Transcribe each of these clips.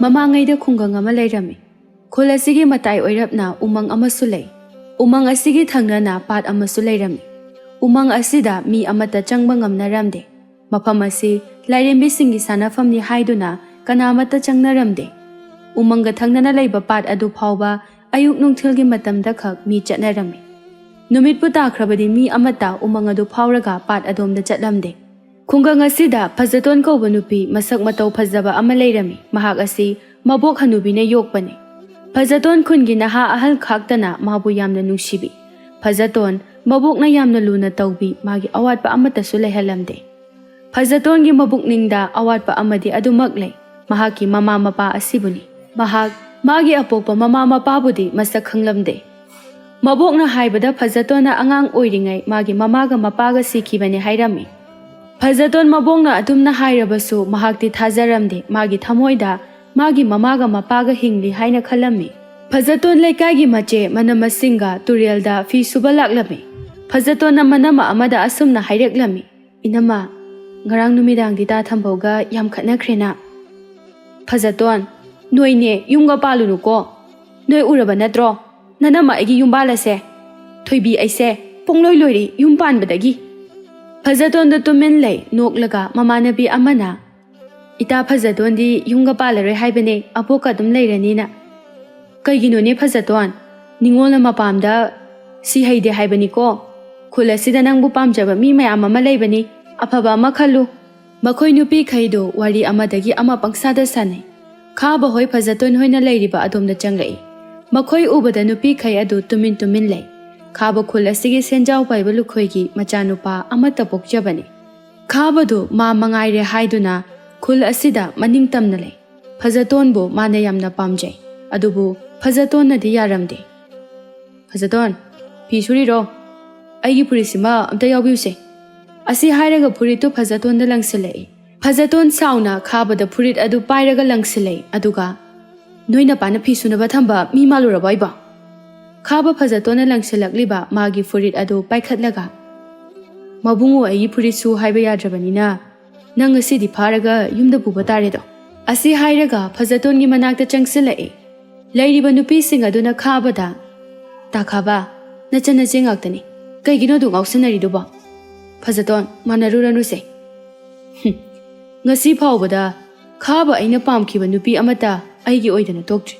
ꯃꯃꯥꯡꯉꯩꯗ ꯈꯨꯡꯒꯪ ꯑꯃ ꯂꯩꯔꯝꯃꯤ꯫ ꯈꯨꯜ ꯑꯁꯤꯒꯤ ꯃꯇꯥꯏ ꯑꯣꯏꯔꯞꯅ ꯎꯃꯪ ꯑꯃꯁꯨ ꯂꯩ꯫ ꯎꯃꯪ ꯑꯁꯤꯒꯤ ꯊꯪꯅꯅ ꯄꯥꯠ ꯑꯃꯁꯨ ꯂꯩꯔꯝꯃꯤ꯫ ꯎꯃꯪ ꯑꯁꯤꯗ ꯃꯤ ꯑꯃꯠꯇ ꯆꯪꯕ ꯉꯝꯅꯔꯝꯗꯦ꯫ ꯃꯐꯝ ꯑꯁꯤ ꯂꯥꯏꯔꯦꯝꯕꯤꯁꯤꯡꯒꯤ ꯁꯥꯟꯅꯐꯝꯅꯤ ꯍꯥꯏꯗꯨꯅ ꯀꯅꯥꯃꯠꯇ ꯆꯪꯅꯔꯝꯗꯦ꯫ ꯎꯃꯪꯒ ꯊꯪꯅꯅ ꯂꯩꯕ ꯄꯥꯠ ꯑꯗꯨ ꯐꯥꯎꯕ ꯑꯌꯨꯛ ꯅꯨꯡꯊꯤꯜꯒꯤ ꯃꯇꯝꯗ ꯈꯛ ꯃꯤ ꯆꯠꯅꯔꯝꯃꯤ꯫ ꯅꯨꯃꯤꯠꯄꯨ ꯇꯥꯈ꯭ꯔꯕꯗꯤ ꯃꯤ ꯑꯃꯠꯇ ꯎꯃꯪ ꯑꯗꯨ ꯐꯥꯎꯔꯒ ꯄꯥꯠ ꯑꯗꯣꯝꯗ ꯆꯠꯂꯝꯗꯦ꯫ ꯈꯨꯡꯒꯪ ꯑꯁꯤꯗ ꯐꯖꯇꯣꯟ ꯀꯧꯕ ꯅꯨꯄꯤ ꯃꯁꯛ ꯃꯇꯧ ꯐꯖꯕ ꯑꯃ ꯂꯩꯔꯝꯃꯤ꯫ ꯃꯍꯥꯛ ꯑꯁꯤ ꯃꯕꯣꯛ ꯍꯅꯨꯕꯤꯅ ꯌꯣꯛꯄꯅꯤ꯫ ꯐꯖꯇꯣꯟ ꯈꯨꯟꯒꯤ ꯅꯍꯥ ꯑꯍꯜ ꯈꯥꯛꯇꯅ ꯃꯥꯕꯨ ꯌꯥꯝꯅ ꯅꯨꯡꯁꯤꯕꯤ꯫ ꯐꯖꯇꯣꯟ ꯃꯕꯣꯛꯅ ꯌꯥꯝꯅ ꯂꯨꯅ ꯇꯧꯕꯤ, ꯃꯥꯒꯤ ꯑꯋꯥꯠꯄ ꯑꯃꯠꯇꯁꯨ ꯂꯩꯍꯜꯂꯝꯗꯦ꯫ ꯐꯖꯇꯣꯟꯒꯤ ꯃꯕꯨꯛꯅꯤꯡꯗ ꯑꯋꯥꯠꯄ ꯑꯃꯗꯤ ꯑꯗꯨꯃꯛ ꯂꯩ, ꯃꯍꯥꯛꯀꯤ ꯃꯃꯥ ꯃꯄꯥ ꯑꯁꯤꯕꯨꯅꯤ꯫ ꯃꯍꯥꯛ ꯃꯥꯒꯤ ꯑꯄꯣꯛꯄ ꯃꯃꯥ ꯃꯄꯥꯕꯨꯗꯤ ꯃꯁꯛ ꯈꯪꯂꯝꯗꯦ꯫ ꯃꯕꯣꯛꯅ ꯍꯥꯏꯕꯗ ꯐꯖꯇꯣꯟꯅ ꯑꯉꯥꯡ ꯑꯣꯏꯔꯤꯉꯩ ꯃꯥꯒꯤ ꯃꯃꯥꯒ ꯃꯄꯥꯒ ꯁꯤꯈꯤꯕꯅꯤ ꯍꯥꯏꯔꯝꯃꯤ꯫ ꯐꯖꯇꯣꯟ ꯃꯕꯣꯛꯅ ꯑꯗꯨꯝꯅ ꯍꯥꯏꯔꯕꯁꯨ ꯃꯍꯥꯛꯇꯤ ꯊꯥꯖꯔꯝꯗꯦ꯫ ꯃꯥꯒꯤ ꯊꯃꯣꯏꯗ ꯃꯥꯒꯤ ꯃꯃꯥꯒ ꯃꯄꯥꯒ ꯍꯤꯡꯂꯤ ꯍꯥꯏꯅ ꯈꯜꯂꯝꯃꯤ꯫ ꯐꯖꯇꯣꯟ ꯂꯩꯀꯥꯏꯒꯤ ꯃꯆꯦ ꯃꯅꯝꯃꯁꯤꯡꯒ ꯇꯨꯔꯦꯜꯗ ꯐꯤ ꯁꯨꯕ ꯂꯥꯛꯂꯝꯃꯤ꯫ ꯐꯖꯇꯣꯟꯅ ꯃꯅꯝꯃ ꯑꯃꯗ ꯑꯁꯨꯝꯅ ꯍꯥꯏꯔꯛꯂꯝꯃꯤ, "ꯏꯅꯝꯃ, ꯉꯔꯥꯡ ꯅꯨꯃꯤꯗꯥꯡꯗꯤ ꯇꯥ ꯊꯝꯕꯧꯒ ꯌꯥꯝ ꯈꯠꯅꯈ꯭ꯔꯦꯅ." "ꯐꯖꯇꯣꯟ, ꯅꯣꯏꯅꯦ ꯌꯨꯝꯒ ꯄꯥꯜꯂꯨꯅꯨꯀꯣ꯫ ꯅꯣꯏ ꯎꯔꯕ ꯅꯠꯇ꯭ꯔꯣ ꯅꯅꯝꯃ ꯑꯩꯒꯤ ꯌꯨꯝꯕꯥꯜ ꯑꯁꯦ? ꯊꯣꯏꯕꯤ ꯑꯩꯁꯦ ꯄꯨꯡꯂꯣꯏ ꯂꯣꯏꯔꯦ ꯌꯨꯝ ꯄꯥꯟꯕꯗꯒꯤ." ꯐꯖꯇꯣꯟꯗꯣ ꯇꯨꯃꯤꯟ ꯂꯩ꯫ ꯅꯣꯛꯂꯒ ꯃꯃꯥꯟꯅꯕꯤ ꯑꯃꯅ, "ꯏꯇꯥ ꯐꯖꯇꯣꯟꯗꯤ ꯌꯨꯝꯒ ꯄꯥꯜꯂꯔꯣꯏ ꯍꯥꯏꯕꯅꯦ, ꯑꯕꯣꯛꯀ ꯑꯗꯨꯝ ꯂꯩꯔꯅꯤꯅ." "ꯀꯩꯒꯤꯅꯣꯅꯦ ꯐꯖꯇꯣꯟ? ꯅꯤꯡꯉꯣꯜꯅ ꯃꯄꯥꯝꯗ ꯁꯤꯍꯩꯗꯦ ꯍꯥꯏꯕꯅꯤꯀꯣ꯫ ꯈꯨꯜ ꯑꯁꯤꯗ ꯅꯪꯕꯨ ꯄꯥꯝꯖꯕ ꯃꯤ ꯃꯌꯥꯝ ꯑꯃ ꯂꯩꯕꯅꯤ, ꯑꯐꯕ ꯑꯃ ꯈꯜꯂꯨ." ꯃꯈꯣꯏ ꯅꯨꯄꯤꯈꯩꯗꯣ ꯋꯥꯔꯤ ꯑꯃꯗꯒꯤ ꯑꯃ ꯄꯪꯁꯥꯗ ꯁꯥꯟꯅꯩ꯫ ꯈꯥꯕ ꯍꯣꯏ ꯐꯖꯇꯣꯟ ꯍꯣꯏꯅ ꯂꯩꯔꯤꯕ ꯑꯗꯣꯝꯗ ꯆꯪꯂꯛꯏ꯫ ꯃꯈꯣꯏ ꯎꯕꯗ ꯅꯨꯄꯤꯈꯩ ꯑꯗꯨ ꯇꯨꯃꯤꯟ ꯇꯨꯃꯤꯟ ꯂꯩ꯫ ꯈꯥꯕ ꯈꯨꯜ ꯑꯁꯤꯒꯤ ꯁꯦꯟꯖꯥꯎ ꯄꯥꯏꯕ ꯂꯨꯈꯣꯏꯒꯤ ꯃꯆꯥꯅꯨꯄꯥ ꯑꯃꯠꯇ ꯄꯣꯛꯆꯕꯅꯤ꯫ ꯈꯥꯕꯗꯨ ꯃꯥ ꯃꯉꯥꯏꯔꯦ ꯍꯥꯏꯗꯨꯅ ꯈꯨꯜ ꯑꯁꯤꯗ ꯃꯅꯤꯡ ꯇꯝꯅ ꯂꯩ꯫ ꯐꯖꯇꯣꯟꯕꯨ ꯃꯥꯅ ꯌꯥꯝꯅ ꯄꯥꯝꯖꯩ, ꯑꯗꯨꯕꯨ ꯐꯖꯇꯣꯟꯅꯗꯤ ꯌꯥꯔꯝꯗꯦ꯫ "ꯐꯖꯇꯣꯟ, ꯐꯤ ꯁꯨꯔꯤꯔꯣ? ꯑꯩꯒꯤ ꯐꯨꯔꯤꯠꯁꯤꯃ ꯑꯝꯇ ꯌꯥꯎꯕꯤꯌꯨꯁꯦ." ꯑꯁꯤ ꯍꯥꯏꯔꯒ ꯐꯨꯔꯤꯠꯇꯨ ꯐꯖꯇꯣꯟꯗ ꯂꯪꯁꯤꯜꯂꯛꯏ꯫ ꯐꯖꯇꯣꯟ ꯁꯥꯎꯅ ꯈꯥꯕꯗ ꯐꯨꯔꯤꯠ ꯑꯗꯨ ꯄꯥꯏꯔꯒ ꯂꯪꯁꯤꯜꯂꯛꯏ, ꯑꯗꯨꯒ, "ꯅꯣꯏ ꯅꯄꯥꯅ ꯐꯤ ꯁꯨꯅꯕ ꯊꯝꯕ ꯃꯤ ꯃꯥꯜꯂꯨꯔꯕꯣ ꯑꯩꯕꯣ?" ꯈꯥꯕ ꯐꯖꯇꯣꯟꯅ ꯂꯪꯁꯤꯜꯂꯛꯂꯤꯕ ꯃꯥꯒꯤ ꯐꯨꯔꯤꯠ ꯑꯗꯨ ꯄꯥꯏꯈꯠꯂꯒ, "ꯃꯕꯨꯡꯉꯣ ꯑꯩꯒꯤ ꯐꯨꯔꯤꯠꯁꯨ ꯍꯥꯏꯕ ꯌꯥꯗ꯭ꯔꯕꯅꯤꯅ ꯅꯪ ꯉꯁꯤꯗꯤ ꯐꯥꯔꯒ ꯌꯨꯝꯗ ꯄꯨꯕ ꯇꯥꯔꯦꯗꯣ." ꯑꯁꯤ ꯍꯥꯏꯔꯒ ꯐꯖꯇꯣꯟꯒꯤ ꯃꯅꯥꯛꯇ ꯆꯪꯁꯤꯜꯂꯛꯏ꯫ ꯂꯩꯔꯤꯕ ꯅꯨꯄꯤꯁꯤꯡ ꯑꯗꯨꯅ ꯈꯥꯕꯗ, "ꯇꯥ ꯈꯥꯕ, ꯅꯆꯟꯅꯆꯦ ꯉꯥꯛꯇꯅꯤ, ꯀꯩꯒꯤꯅꯣ ꯑꯗꯨ ꯉꯥꯎꯁꯟꯅꯔꯤꯗꯨꯕꯣ? ꯐꯖꯇꯣꯟ, ꯃꯥꯟꯅꯔꯨꯔꯅꯨꯁꯦ." "ꯉꯁꯤ ꯐꯥꯎꯕꯗ ꯈꯥꯕ ꯑꯩꯅ ꯄꯥꯝꯈꯤꯕ ꯅꯨꯄꯤ ꯑꯃꯠꯇ ꯑꯩꯒꯤ ꯑꯣꯏꯗꯅ ꯇꯣꯛꯇ꯭ꯔꯤ꯫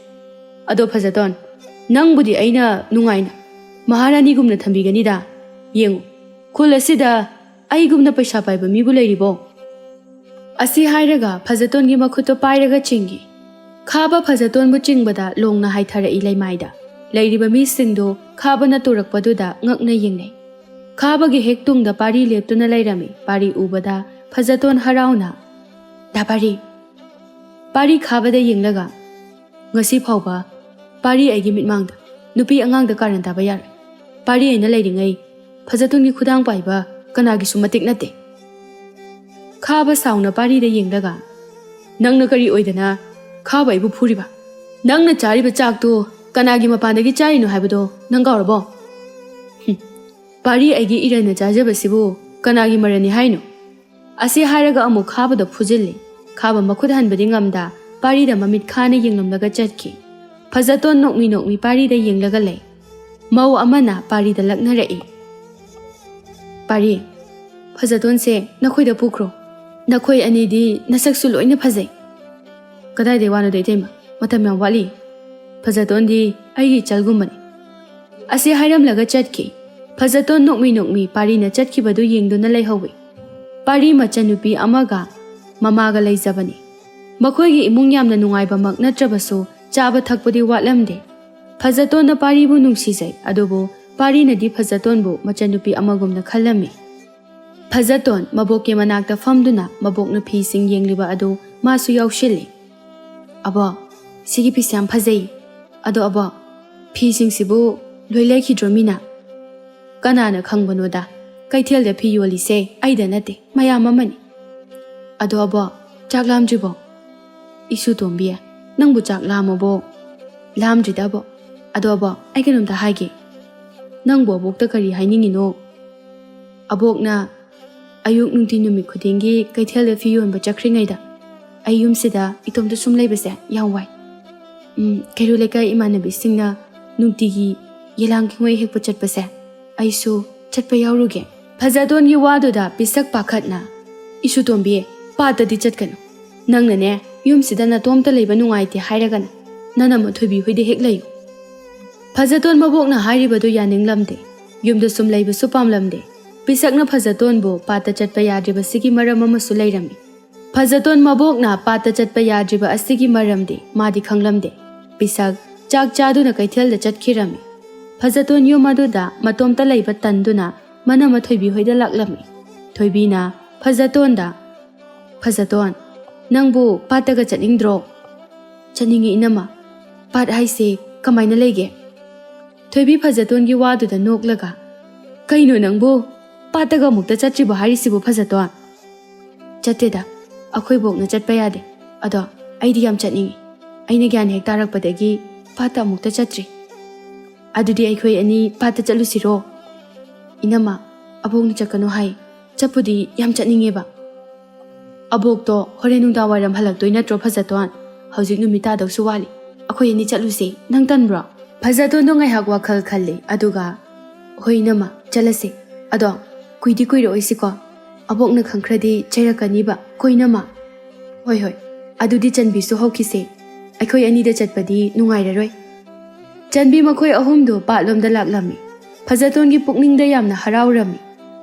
ꯑꯗꯣ ꯐꯖꯇꯣꯟ, ꯅꯪꯕꯨꯗꯤ ꯑꯩꯅ ꯅꯨꯡꯉꯥꯏꯅ ꯃꯍꯥꯔꯥꯅꯤꯒꯨꯝꯅ ꯊꯝꯕꯤꯒꯅꯤꯗ꯫ ꯌꯦꯡꯉꯨ, ꯈꯨꯜ ꯑꯁꯤꯗ ꯑꯩꯒꯨꯝꯅ ꯄꯩꯁꯥ ꯄꯥꯏꯕ ꯃꯤꯕꯨ ꯂꯩꯔꯤꯕꯣ?" ꯑꯁꯤ ꯍꯥꯏꯔꯒ ꯐꯖꯇꯣꯟꯒꯤ ꯃꯈꯨꯠꯇꯣ ꯄꯥꯏꯔꯒ ꯆꯤꯡꯏ꯫ ꯈꯥꯕ ꯐꯖꯇꯣꯟꯕꯨ ꯆꯤꯡꯕꯗ ꯂꯣꯡꯅ ꯍꯥꯏꯊꯔꯛꯏ ꯂꯩꯃꯥꯏꯗ꯫ ꯂꯩꯔꯤꯕ ꯃꯤꯁꯤꯡꯗꯨ ꯈꯥꯕꯅ ꯇꯨꯔꯛꯄꯗꯨꯗ ꯉꯛꯅ ꯌꯦꯡꯅꯩ꯫ ꯈꯥꯕꯒꯤ ꯍꯦꯛ ꯇꯨꯡꯗ ꯄꯥꯔꯤ ꯂꯦꯞꯇꯨꯅ ꯂꯩꯔꯝꯃꯤ꯫ ꯄꯥꯔꯤ ꯎꯕꯗ ꯐꯖꯇꯣꯟ ꯍꯔꯥꯎꯅ, "ꯗꯥ ꯄꯥꯔꯤ." ꯄꯥꯔꯤ ꯈꯥꯕꯗ ꯌꯦꯡꯂꯒ, "ꯉꯁꯤ ꯐꯥꯎꯕ ꯄꯥꯔꯤ ꯑꯩꯒꯤ ꯃꯤꯠꯃꯥꯡꯗ ꯅꯨꯄꯤ ꯑꯉꯥꯡꯗ ꯀꯥꯔꯟ ꯇꯥꯕ ꯌꯥꯔꯣꯏ꯫ ꯄꯥꯔꯤ ꯑꯩꯅ ꯂꯩꯔꯤꯉꯩ ꯐꯖꯇꯣꯟꯒꯤ ꯈꯨꯗꯥꯡ ꯄꯥꯏꯕ ꯀꯅꯥꯒꯤꯁꯨ ꯃꯇꯤꯛ ꯅꯠꯇꯦ." ꯈꯥꯕ ꯁꯥꯎꯅ ꯄꯥꯔꯤꯗ ꯌꯦꯡꯂꯒ, "ꯅꯪꯅ ꯀꯔꯤ ꯑꯣꯏꯗꯅ ꯈꯥꯕ ꯑꯩꯕꯨ ꯐꯨꯔꯤꯕ? ꯅꯪꯅ ꯆꯥꯔꯤꯕ ꯆꯥꯛꯇꯨ ꯀꯅꯥꯒꯤ ꯃꯄꯥꯟꯗꯒꯤ ꯆꯥꯔꯤꯅꯣ ꯍꯥꯏꯕꯗꯣ ꯅꯪ ꯀꯥꯎꯔꯕꯣ? ꯄꯥꯔꯤ ꯑꯩꯒꯤ ꯏꯔꯟꯅ ꯆꯥꯖꯕꯁꯤꯕꯨ ꯀꯅꯥꯒꯤ ꯃꯔꯟꯅꯤ ꯍꯥꯏꯅꯣ?" ꯑꯁꯤ ꯍꯥꯏꯔꯒ ꯑꯃꯨꯛ ꯈꯥꯕꯗ ꯐꯨꯖꯤꯜꯂꯤ꯫ ꯈꯥꯕ ꯃꯈꯨꯠ ꯍꯟꯕꯗꯤ ꯉꯝꯗ ꯄꯥꯔꯤꯗ ꯃꯃꯤꯠ ꯈꯥꯅ ꯌꯦꯡꯂꯝꯂꯒ ꯆꯠꯈꯤ꯫ ꯐꯖꯇꯣꯟ ꯅꯣꯛꯃꯤ ꯅꯣꯛꯃꯤ ꯄꯥꯔꯤꯗ ꯌꯦꯡꯂꯒ ꯂꯩ꯫ ꯃꯧ ꯑꯃꯅ ꯄꯥꯔꯤꯗ ꯂꯛꯅꯔꯛꯏ, "ꯄꯥꯔꯤ, ꯐꯖꯇꯣꯟꯁꯦ ꯅꯈꯣꯏꯗ ꯄꯨꯈ꯭ꯔꯣ꯫ ꯅꯈꯣꯏ ꯑꯅꯤꯗꯤ ꯅꯁꯛꯁꯨ ꯂꯣꯏꯅ ꯐꯖꯩ." "ꯀꯗꯥꯏꯗꯩ ꯋꯥꯅꯣꯗ ꯏꯇꯩꯃ, ꯃꯇꯝ ꯌꯥꯝ ꯋꯥꯠꯂꯤ꯫ ꯐꯖꯇꯣꯟꯗꯤ ꯑꯩꯒꯤ ꯏꯆꯜꯒꯨꯝꯕꯅꯤ." ꯑꯁꯤ ꯍꯥꯏꯔꯝꯂꯒ ꯆꯠꯈꯤ꯫ ꯐꯖꯇꯣꯟ ꯅꯣꯛꯃꯤ ꯅꯣꯛꯃꯤ ꯄꯥꯔꯤꯅ ꯆꯠꯈꯤꯕꯗꯨ ꯌꯦꯡꯗꯨꯅ ꯂꯩꯍꯧꯏ꯫ ꯄꯥꯔꯤ ꯃꯆꯟꯅꯨꯄꯤ ꯑꯃꯒ ꯃꯃꯥꯒ ꯂꯩꯖꯕꯅꯤ꯫ ꯃꯈꯣꯏꯒꯤ ꯏꯃꯨꯡ ꯌꯥꯝꯅ ꯅꯨꯡꯉꯥꯏꯕꯃꯛ ꯅꯠꯇ꯭ꯔꯕꯁꯨ ꯆꯥꯕ ꯊꯛꯄꯗꯤ ꯋꯥꯠꯂꯝꯗꯦ꯫ ꯐꯖꯇꯣꯟꯅ ꯄꯥꯔꯤꯕꯨ ꯅꯨꯡꯁꯤꯖꯩ, ꯑꯗꯨꯕు ꯄꯥꯔꯤꯅꯗꯤ ꯐꯖꯇꯣꯟꯕꯨ ꯃꯆꯟꯅꯨꯄꯤ ꯑꯃꯒꯨꯝꯅ ꯈꯜꯂꯝꯃꯤ꯫ ꯐꯖꯇꯣꯟ ꯃꯕꯣꯛꯀꯤ ꯃꯅꯥꯛꯇ ꯐꯝꯗꯨꯅ ꯃꯕꯣꯛꯅ ꯐꯤꯁꯤꯡ ꯌꯦꯡꯂꯤꯕ ꯑꯗꯨ ꯃꯥꯁꯨ ꯌꯥꯎꯁꯤꯜꯂꯤ꯫ "ꯑꯕꯣꯛ, ꯁꯤꯒꯤ ꯐꯤꯁꯦ ꯌꯥꯝ ꯐꯖꯩ꯫ ꯑꯗꯣ ꯑꯕꯣꯛ, ꯐꯤꯁꯤꯡꯁꯤꯕꯨ ꯂꯣꯏ ꯂꯩꯈꯤꯗ꯭ꯔꯣ ꯃꯤꯅ?" "ꯀꯅꯥꯅ ꯈꯪꯕꯅꯣꯗ, ꯀꯩꯊꯦꯜꯗ ꯐꯤ ꯌꯣꯜꯂꯤꯁꯦ ꯑꯩꯗ ꯅꯠꯇꯦ, ꯃꯌꯥꯝ ꯑꯃꯅꯤ." "ꯑꯗꯣ ꯑꯕꯣꯛ, ꯆꯥꯛ ꯂꯥꯝꯗ꯭ꯔꯤꯕꯣ?" "ꯏꯁꯨ ꯇꯣꯝꯕꯤ, ꯅꯪꯕꯨ ꯆꯥꯛ ꯂꯥꯝꯃꯕꯣ?" "ꯂꯥꯝꯗ꯭ꯔꯤꯗ ꯑꯕꯣꯛ꯫ ꯑꯗꯣ ꯑꯕꯣꯛ, ꯑꯩ ꯀꯩꯅꯣꯝꯇ ꯍꯥꯏꯒꯦ." "ꯅꯪꯕꯨ ꯑꯕꯣꯛꯇ ꯀꯔꯤ ꯍꯥꯏꯅꯤꯡꯉꯤꯅꯣ?" "ꯑꯕꯣꯛꯅ ꯑꯌꯨꯛ ꯅꯨꯡꯊꯤꯜ ꯅꯨꯃꯤꯠ ꯈꯨꯗꯤꯡꯒꯤ ꯀꯩꯊꯦꯜꯗ ꯐꯤ ꯌꯣꯟꯕ ꯆꯠꯈ꯭ꯔꯤꯉꯩꯗ ꯑꯩ ꯌꯨꯝꯁꯤꯗ ꯏꯇꯣꯝꯇ ꯁꯨꯝ ꯂꯩꯕꯁꯦ ꯌꯥꯝ ꯋꯥꯏ꯫ ꯀꯩꯔꯣꯜ ꯂꯩꯀꯥꯏ ꯏꯃꯥꯟꯅꯕꯤꯁꯤꯡꯅ ꯅꯨꯡꯇꯤꯒꯤ ꯌꯦꯂꯥꯡ ꯀꯦꯡꯉꯣꯏ ꯍꯦꯛꯄ ꯆꯠꯄꯁꯦ ꯑꯩꯁꯨ ꯆꯠꯄ ꯌꯥꯎꯔꯨꯒꯦ꯫ ꯐꯖꯇꯣꯟꯒꯤ ꯋꯥꯗꯨꯗ ꯄꯤꯁꯛ ꯄꯥꯈꯠꯅ ꯏꯁꯨ ꯇꯣꯝꯕꯤ ꯄꯥꯠꯇꯗꯤ ꯆꯠꯀꯅꯨ꯫ ꯅꯪꯅꯅꯦ ꯌꯨꯝꯁꯤꯗ ꯅꯇꯣꯝꯇ ꯂꯩꯕ ꯅꯨꯡꯉꯥꯏꯇꯦ ꯍꯥꯏꯔꯒꯅ ꯅꯅꯝꯃ ꯊꯣꯏꯕꯤ ꯍꯣꯏꯗ ꯍꯦꯛ ꯂꯩꯌꯨ꯫ ꯐꯖꯇꯣꯟ ꯃꯕꯣꯛꯅ ꯍꯥꯏꯔꯤꯕꯗꯨ ꯌꯥꯅꯤꯡꯂꯝꯗꯦ꯫ ꯌꯨꯝꯗ ꯁꯨꯝ ꯂꯩꯕꯁꯨ ꯄꯥꯝꯂꯝꯗꯦ꯫ ꯄꯤꯁꯛꯅ ꯐꯖꯇꯣꯟꯕꯨ ꯄꯥꯠꯇ ꯆꯠꯄ ꯌꯥꯗ꯭ꯔꯤꯕꯁꯤꯒꯤ ꯃꯔꯝ ꯑꯃꯁꯨ ꯂꯩꯔꯝꯃꯤ꯫ ꯐꯖꯇꯣꯟ ꯃꯕꯣꯛꯅ ꯄꯥꯠꯇ ꯆꯠꯄ ꯌꯥꯗ꯭ꯔꯤꯕ ꯑꯁꯤꯒꯤ ꯃꯔꯝꯗꯤ ꯃꯥꯗꯤ ꯈꯪꯂꯝꯗꯦ꯫ ꯄꯤꯁꯛ ꯆꯥꯛ ꯆꯥꯗꯨꯅ ꯀꯩꯊꯦꯜꯗ ꯆꯠꯈꯤꯔꯝꯃꯤ꯫ ꯐꯖꯇꯣꯟ ꯌꯨꯝ ꯑꯗꯨꯗ ꯃꯇꯣꯝꯇ ꯂꯩꯕ ꯇꯟꯗꯨꯅ ꯃꯅꯝꯃ ꯊꯣꯏꯕꯤ ꯍꯣꯏꯗ ꯂꯥꯛꯂꯝꯃꯤ꯫ ꯊꯣꯏꯕꯤꯅ ꯐꯖꯇꯣꯟꯗ "ꯐꯖꯇꯣꯟ, ꯅꯪꯕꯨ ꯄꯥꯠꯇꯒ ꯆꯠꯅꯤꯡꯗ꯭ꯔꯣ?" "ꯆꯠꯅꯤꯡꯉꯤ ꯏꯅꯝꯃ꯫ ꯄꯥꯠ ꯍꯥꯏꯁꯦ ꯀꯃꯥꯏꯅ ꯂꯩꯒꯦ?" ꯊꯣꯏꯕꯤ ꯐꯖꯇꯣꯟꯒꯤ ꯋꯥꯗꯨꯗ ꯅꯣꯛꯂꯒ "ꯀꯩꯅꯣ ꯅꯪꯕꯨ ꯄꯥꯠꯇꯒ ꯑꯃꯨꯛꯇ ꯆꯠꯇ꯭ꯔꯤꯕꯣ ꯍꯥꯏꯔꯤꯁꯤꯕꯨ ꯐꯖꯇꯣꯟ?" "ꯆꯠꯇꯦꯗ, ꯑꯩꯈꯣꯏ ꯕꯣꯛꯅ ꯆꯠꯄ ꯌꯥꯗꯦ꯫ ꯑꯗꯣ ꯑꯩꯗꯤ ꯌꯥꯝ ꯆꯠꯅꯤꯡꯉꯤ꯫ ꯑꯩꯅ ꯒ꯭ꯌꯥꯟ ꯍꯦꯛ ꯇꯥꯔꯛꯄꯗꯒꯤ ꯄꯥꯠꯇ ꯑꯃꯨꯛꯇ ꯆꯠꯇ꯭ꯔꯤ꯫ ꯑꯗꯨꯗꯤ ꯑꯩꯈꯣꯏ ꯑꯅꯤ ꯄꯥꯠꯇ ꯆꯠꯂꯨꯁꯤꯔꯣ?" "ꯏꯅꯝꯃ, ꯑꯕꯣꯛꯅ ꯆꯠꯀꯅꯨ ꯍꯥꯏ꯫ ꯆꯠꯄꯨꯗꯤ ꯌꯥꯝ ꯆꯠꯅꯤꯡꯉꯦꯕ." "ꯑꯕꯣꯛꯇꯣ ꯍꯣꯔꯦꯟ ꯅꯨꯡꯗꯥꯡ ꯋꯥꯏꯔꯝ ꯍꯜꯂꯛꯇꯣꯏ ꯅꯠꯇ꯭ꯔꯣ ꯐꯖꯇꯣꯟ? ꯍꯧꯖꯤꯛ ꯅꯨꯃꯤꯠ ꯇꯥꯗꯧꯁꯨ ꯋꯥꯠꯂꯤ꯫ ꯑꯩꯈꯣꯏ ꯑꯅꯤ ꯆꯠꯂꯨꯁꯤ꯫ ꯅꯪ ꯇꯟꯕ꯭ꯔꯣ?" ꯐꯖꯇꯣꯟꯗꯣ ꯉꯥꯏꯍꯥꯛ ꯋꯥꯈꯜ ꯈꯜꯂꯤ꯫ ꯑꯗꯨꯒ "ꯍꯣꯏ ꯏꯅꯝꯃ, ꯆꯠꯂꯁꯤ꯫ ꯑꯗꯣ ꯀꯨꯏꯗꯤ ꯀꯨꯏꯔꯛꯑꯣꯏꯁꯤꯀꯣ? ꯑꯕꯣꯛꯅ ꯈꯪꯈ꯭ꯔꯗꯤ ꯆꯩꯔꯛꯀꯅꯤꯕ ꯀꯣ ꯏꯅꯝꯃ?" "ꯍꯣꯏ ꯍꯣꯏ, ꯑꯗꯨꯗꯤ ꯆꯟꯕꯤꯁꯨ ꯍꯧꯈꯤꯁꯦ꯫ ꯑꯩꯈꯣই ꯑꯅꯤꯗ ꯆꯠꯄꯗꯤ ꯅꯨꯡꯉꯥꯏꯔꯔꯣꯏ." ꯆꯟꯕꯤ ꯃꯈꯣꯏ ꯑꯍꯨꯝꯗꯨ ꯄꯥꯠꯂꯣꯝꯗ ꯂꯥꯛꯂꯝꯃꯤ꯫ ꯐꯖꯇꯣꯟꯒꯤ ꯄꯨꯛꯅꯤꯡꯗ ꯌꯥꯝꯅ ꯍꯔꯥꯎꯔꯝꯃꯤ꯫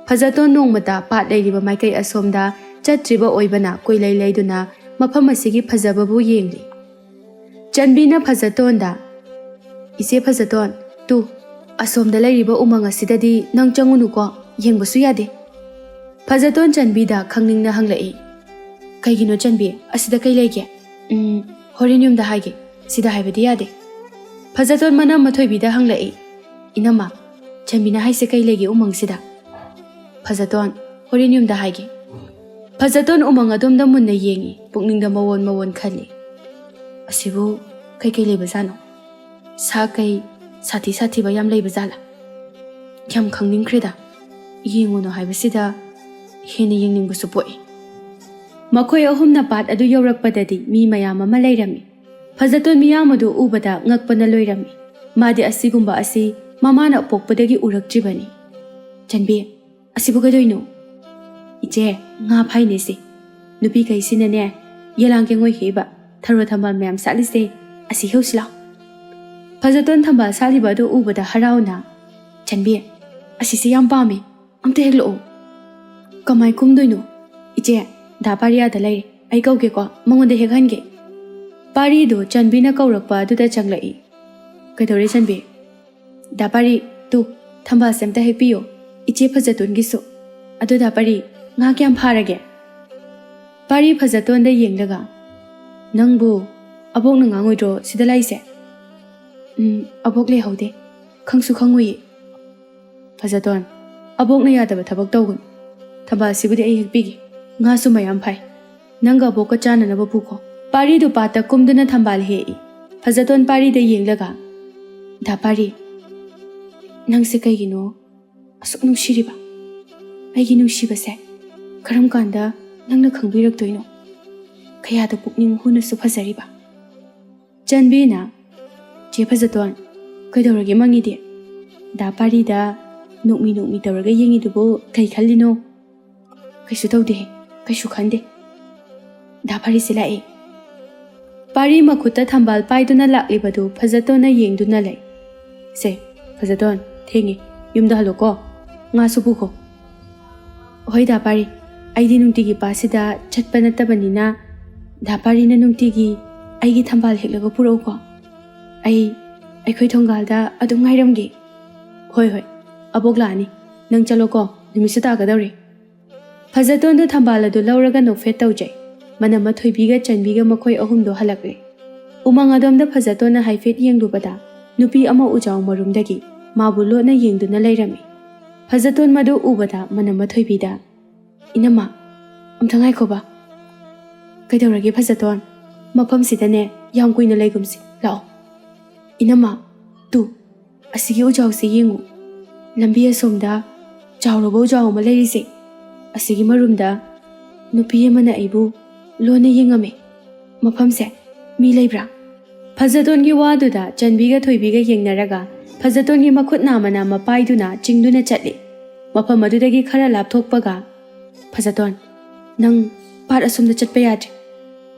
ꯐꯖꯇꯣꯟ ꯅꯣꯡꯃꯇ ꯄꯥꯠ ꯂꯩꯔꯤꯕ ꯃꯥꯏꯀꯩ ꯑꯁꯣꯝꯗ ꯆꯠꯇ꯭ꯔꯤꯕ ꯑꯣꯏꯕꯅ ꯀꯣꯏꯂꯩ ꯂꯩꯗꯨꯅ ꯃꯐꯝ ꯑꯁꯤꯒꯤ ꯐꯖꯕꯕꯨ ꯌꯦꯡꯂꯤ꯫ ꯆꯟꯕꯤꯅ ꯐꯖꯇꯣꯟꯗ "ꯏꯆꯦ ꯐꯖꯇꯣꯟ, ꯇꯨ ꯑꯁꯣꯝꯗ ꯂꯩꯔꯤꯕ ꯎꯃꯪ ꯑꯁꯤꯗꯗꯤ ꯅꯪ ꯆꯪꯉꯨꯅꯨꯀꯣ, ꯌꯦꯡꯕꯁꯨ ꯌꯥꯗꯦ." ꯐꯖꯇꯣꯟ ꯆꯟꯕꯤꯗ ꯈꯪꯅꯤꯡꯅ ꯍꯪꯂꯛꯏ꯫ "ꯀꯩꯒꯤꯅꯣ ꯆꯟꯕꯤ, ꯑꯁꯤꯗ ꯀꯩ ꯂꯩꯒꯦ?" "ꯍꯣꯔꯦꯟ ꯌꯨꯝꯗ ꯍꯥꯏꯒꯦ, ꯁꯤꯗ ꯍꯥꯏꯕꯗꯤ ꯌꯥꯗꯦ." ꯐꯖꯇꯣꯟ ꯃꯅꯝꯃ ꯊꯣꯏꯕꯤꯗ ꯍꯪꯂꯛꯏ꯫ "ꯏꯅꯝꯃ, ꯆꯟꯕꯤꯅ ꯍꯥꯏꯁꯦ ꯀꯩ ꯂꯩꯒꯦ ꯎꯃꯪꯁꯤꯗ?" "ꯐꯖꯇꯣꯟ, ꯍꯣꯔꯦꯟ ꯌꯨꯝꯗ ꯍꯥꯏꯒꯦ." ꯐꯖꯇꯣꯟ ꯎꯃꯪ ꯑꯗꯣꯝꯗ ꯃꯨꯟꯅ ꯌꯦꯡꯉꯤ꯫ ꯄꯨꯛꯅꯤꯡꯗ ꯃꯋꯣꯟ ꯃꯋꯣꯟ ꯈꯜꯂꯤ꯫ ꯑꯁꯤꯕꯨ ꯀꯩꯀꯩ ꯂꯩꯕꯖꯥꯠꯅꯣ? ꯁꯥ ꯀꯩ ꯁꯥꯊꯤ ꯁꯥꯊꯤꯕ ꯌꯥꯝ ꯂꯩꯕꯖꯥꯠꯂꯥ? ꯌꯥꯝ ꯈꯪꯅꯤꯡꯈ꯭ꯔꯦꯗ꯫ ꯌꯦꯡꯉꯨꯅꯨ ꯍꯥꯏꯕꯁꯤꯗ ꯍꯦꯟꯅ ꯌꯦꯡꯅꯤꯡꯕꯁꯨ ꯄꯣꯛꯏ꯫ ꯃꯈꯣꯏ ꯑꯍꯨꯝꯅ ꯄꯥꯠ ꯑꯗꯨ ꯌꯧꯔꯛꯄꯗꯗꯤ ꯃꯤ ꯃꯌꯥꯝ ꯑꯃ ꯂꯩꯔꯝꯃꯤ꯫ ꯐꯖꯇꯣꯟ ꯃꯤꯌꯥꯝ ꯑꯗꯨ ꯎꯕꯗ ꯉꯛꯄꯅ ꯂꯣꯏꯔꯝꯃꯤ꯫ ꯃꯥꯗꯤ ꯑꯁꯤꯒꯨꯝꯕ ꯑꯁꯤ ꯃꯃꯥꯅ ꯄꯣꯛꯄꯗꯒꯤ ꯎꯔꯛꯇ꯭ꯔꯤꯕꯅꯤ꯫ "ꯆꯟꯕꯤ, ꯑꯁꯤꯕꯨ ꯀꯩꯗꯧꯏꯅꯣ?" "ꯏꯆꯦ, ꯉꯥ ꯐꯥꯏꯅꯦꯁꯤ꯫ ꯅꯨꯄꯤꯈꯩꯁꯤꯅꯅꯦ ꯌꯦꯂꯥꯡ ꯀꯦꯡꯉꯣꯏ ꯍꯦꯛꯏꯕ ꯊꯔꯣ ꯊꯝꯕꯥꯜ ꯃꯌꯥꯝ ꯁꯥꯠꯂꯤꯁꯦ ꯑꯁꯤ ꯍꯦꯛꯎꯁꯤ ꯂꯥꯎ." ꯐꯖꯇꯣꯟ ꯊꯝꯕꯥꯜ ꯁꯥꯠꯂꯤꯕ ꯑꯗꯨ ꯎꯕꯗ ꯍꯔꯥꯎꯅ "ꯆꯟꯕꯤ, ꯑꯁꯤꯁꯦ ꯌꯥꯝ ꯄꯥꯝꯃꯤ, ꯑꯝꯇ ꯍꯦꯛꯂꯛꯑꯣ." "ꯀꯃꯥꯏ ꯀꯨꯝꯗꯣꯏꯅꯣ?" "ꯏꯆꯦ, ꯗꯥ ꯄꯥꯔꯤꯌꯥꯗ ꯂꯩꯔꯦ, ꯑꯩ ꯀꯧꯒꯦꯀꯣ, ꯃꯉꯣꯟꯗ ꯍꯦꯛꯍꯟꯒꯦ." ꯄꯥꯔꯤꯗꯨ ꯆꯟꯕꯤꯅ ꯀꯧꯔꯛꯄ ꯑꯗꯨꯗ ꯆꯪꯂꯛꯏ꯫ "ꯀꯩꯗꯧꯔꯦ ꯆꯟꯕꯤ?" "ꯗꯥ ꯄꯥꯔꯤ, ꯇꯨ ꯊꯝꯕꯥꯜꯁꯦ ꯑꯝꯇ ꯍꯦꯛꯄꯤꯌꯣ, ꯏꯆꯦ ꯐꯖꯇꯣꯟꯒꯤꯁꯨ꯫ ꯑꯗꯨ ꯗꯥ ꯄꯥꯔꯤ, ꯉꯥ ꯀꯌꯥꯝ ꯐꯥꯔꯒꯦ?" ꯄꯥꯔꯤ ꯐꯖꯇꯣꯟꯗ ꯌꯦꯡꯂꯒ "ꯅꯪꯕꯨ ꯑꯕꯣꯛꯅ ꯉꯥꯡꯉꯣꯏꯗ꯭ꯔꯣ ꯁꯤꯗ ꯂꯥꯛꯏꯁꯦ?" "ꯑꯕꯣꯛ ꯂꯩꯍꯧꯗꯦ, ꯈꯪꯁꯨ ꯈꯪꯉꯨꯏꯌꯦ." "ꯐꯖꯇꯣꯟ, ꯑꯕꯣꯛꯅ ꯌꯥꯗꯕ ꯊꯕꯛ ꯇꯧꯒꯅꯨ꯫ ꯊꯝꯕꯥꯜꯁꯤꯕꯨꯗꯤ ꯑꯩ ꯍꯦꯛꯄꯤꯒꯦ, ꯉꯥꯁꯨ ꯃꯌꯥꯝ ꯐꯥꯏ꯫ ꯅꯪꯒ ꯑꯕꯣꯛꯀ ꯆꯥꯅꯅꯕ ꯄꯨꯈꯣ." ꯄꯥꯔꯤꯗꯨ ꯄꯥꯠꯇ ꯀꯨꯝꯗꯨꯅ ꯊꯝꯕꯥꯜ ꯍꯦꯛꯏ꯫ ꯐꯖꯇꯣꯟ ꯄꯥꯔꯤꯗ ꯌꯦꯡꯂꯒ "ꯗꯥ ꯄꯥꯔꯤ, ꯅꯪꯁꯦ ꯀꯩꯒꯤꯅꯣ ꯑꯁꯨꯛ ꯅꯨꯡꯁꯤꯔꯤꯕ? ꯑꯩꯒꯤ ꯅꯨꯡꯁꯤꯕꯁꯦ ꯀꯔꯝ ꯀꯥꯟꯗ ꯅꯪꯅ ꯈꯪꯕꯤꯔꯛꯇꯣꯏꯅꯣ? ꯀꯌꯥꯗ ꯄꯨꯛꯅꯤꯡ ꯍꯨꯅꯁꯨ ꯐꯖꯔꯤꯕ." ꯆꯟꯕꯤꯅ "ꯆꯦ ꯐꯖꯇꯣꯟ, ꯀꯩꯗꯧꯔꯒꯦ ꯃꯪꯉꯤꯗꯤ? ꯗꯥ ꯄꯥꯔꯤꯗ ꯅꯣꯛꯃꯤ ꯅꯣꯛꯃꯤ ꯇꯧꯔꯒ ꯌꯦꯡꯉꯤꯗꯨꯕꯨ ꯀꯩ ꯈꯜꯂꯤꯅꯣ?" "ꯀꯩꯁꯨ ꯇꯧꯗꯦꯍꯦ, ꯀꯩꯁꯨ ꯈꯟꯗꯦ꯫ ꯗꯥ ꯄꯥꯔꯤꯁꯦ ꯂꯥꯛꯑꯦ." ꯄꯥꯔꯤ ꯃꯈꯨꯠꯇ ꯊꯝꯕꯥꯜ ꯄꯥꯏꯗꯨꯅ ꯂꯥꯛꯂꯤꯕꯗꯨ ꯐꯖꯇꯣꯟꯅ ꯌꯦꯡꯗꯨꯅ ꯂꯩ꯫ "ꯁꯦ ꯐꯖꯇꯣꯟ, ꯊꯦꯡꯉꯦ, ꯌꯨꯝꯗ ꯍꯜꯂꯣꯀꯣ, ꯉꯥꯁꯨ ꯄꯨꯈꯣ." "ꯍꯣꯏ ꯗꯥ ꯄꯥꯔꯤ, ꯑꯩꯗꯤ ꯅꯨꯡꯇꯤꯒꯤ ꯄꯥꯠꯁꯤꯗ ꯆꯠꯄ ꯅꯠꯇꯕꯅꯤꯅ ꯗꯥ ꯄꯥꯔꯤꯅ ꯅꯨꯡꯇꯤꯒꯤ ꯑꯩꯒꯤ ꯊꯝꯕꯥꯜ ꯍꯦꯛꯂꯒ ꯄꯨꯔꯛꯎꯀꯣ꯫ ꯑꯩꯈꯣꯏ ꯊꯣꯡꯒꯥꯜꯗ ꯑꯗꯨꯝ ꯉꯥꯏꯔꯝꯒꯦ." "ꯍꯣꯏ ꯍꯣꯏ, ꯑꯕꯣꯛ ꯂꯥꯛꯑꯅꯤ, ꯅꯪ ꯆꯠꯂꯣꯀꯣ, ꯅꯨꯃꯤꯠꯁꯨ ꯇꯥꯒꯗꯧꯔꯦ." ꯐꯖꯇꯣꯟꯗꯨ ꯊꯝꯕꯥꯜ ꯑꯗꯨ ꯂꯧꯔꯒ ꯅꯣꯛꯐꯦꯠ ꯇꯧꯖꯩ꯫ ꯃꯅꯝꯃ ꯊꯣꯏꯕꯤꯒ ꯆꯟꯕꯤꯒ ꯃꯈꯣꯏ ꯑꯍꯨꯝꯗꯣ ꯍꯜꯂꯛꯂꯦ꯫ ꯎꯃꯪ ꯑꯗꯣꯝꯗ ꯐꯖꯇꯣꯟꯅ ꯍꯥꯏꯐꯦꯠ ꯌꯦꯡꯂꯨꯕꯗ ꯅꯨꯄꯤ ꯑꯃ ꯎꯖꯥꯎ ꯃꯔꯨꯝꯗꯒꯤ ꯃꯥꯕꯨ ꯂꯣꯠꯅ ꯌꯦꯡꯗꯨꯅ ꯂꯩꯔꯝꯃꯤ꯫ ꯐꯖꯇꯣꯟ ꯃꯗꯨ ꯎꯕꯗ ꯃꯅꯝꯃ ꯊꯣꯏꯕꯤꯗ "ꯏꯅꯝꯃ, ꯑꯝꯇ ꯉꯥꯏꯈꯣꯕ." "ꯀꯩꯗꯧꯔꯒꯦ ꯐꯖꯇꯣꯟ? ꯃꯐꯝꯁꯤꯗꯅꯦ ꯌꯥꯝ ꯀꯨꯏꯅ ꯂꯩꯒꯨꯝꯁꯤ, ꯂꯥꯛꯑꯣ." "ꯏꯅꯝꯃ, ꯇꯨ ꯑꯁꯤꯒꯤ ꯎꯖꯥꯎꯁꯦ ꯌꯦꯡꯉꯨ, ꯂꯝꯕꯤ ꯑꯁꯣꯝꯗ ꯆꯥꯎꯔꯕ ꯎꯖꯥꯎ ꯑꯃ ꯂꯩꯔꯤꯁꯦ, ꯑꯁꯤꯒꯤ ꯃꯔꯨꯝꯗ ꯅꯨꯄꯤ ꯑꯃꯅ ꯑꯩꯕꯨ ꯂꯣꯟꯅ ꯌꯦꯡꯉꯝꯃꯦ." ꯃꯐꯝꯁꯦ ꯃꯤ ꯂꯩꯕ꯭ꯔꯥ? ꯐꯖꯇꯣꯟꯒꯤ ꯋꯥꯗꯨꯗ ꯆꯟꯕꯤꯒ ꯊꯣꯏꯕꯤꯒ ꯌꯦꯡꯅꯔꯒ ꯐꯖꯇꯣꯟꯒꯤ ꯃꯈꯨꯠ ꯅꯥꯝꯃ ꯅꯥꯝꯃ ꯄꯥꯏꯗꯨꯅ ꯆꯤꯡꯗꯨꯅ ꯆꯠꯂꯤ꯫ ꯃꯐꯝ ꯑꯗꯨꯗꯒꯤ ꯈꯔ ꯂꯥꯞꯊꯣꯛꯄꯒ ꯐꯖꯇꯣꯟ, ꯅꯪ ꯄꯥꯠ ꯑꯁꯣꯝꯗ ꯆꯠꯄ ꯌꯥꯗ꯭ꯔꯦ꯫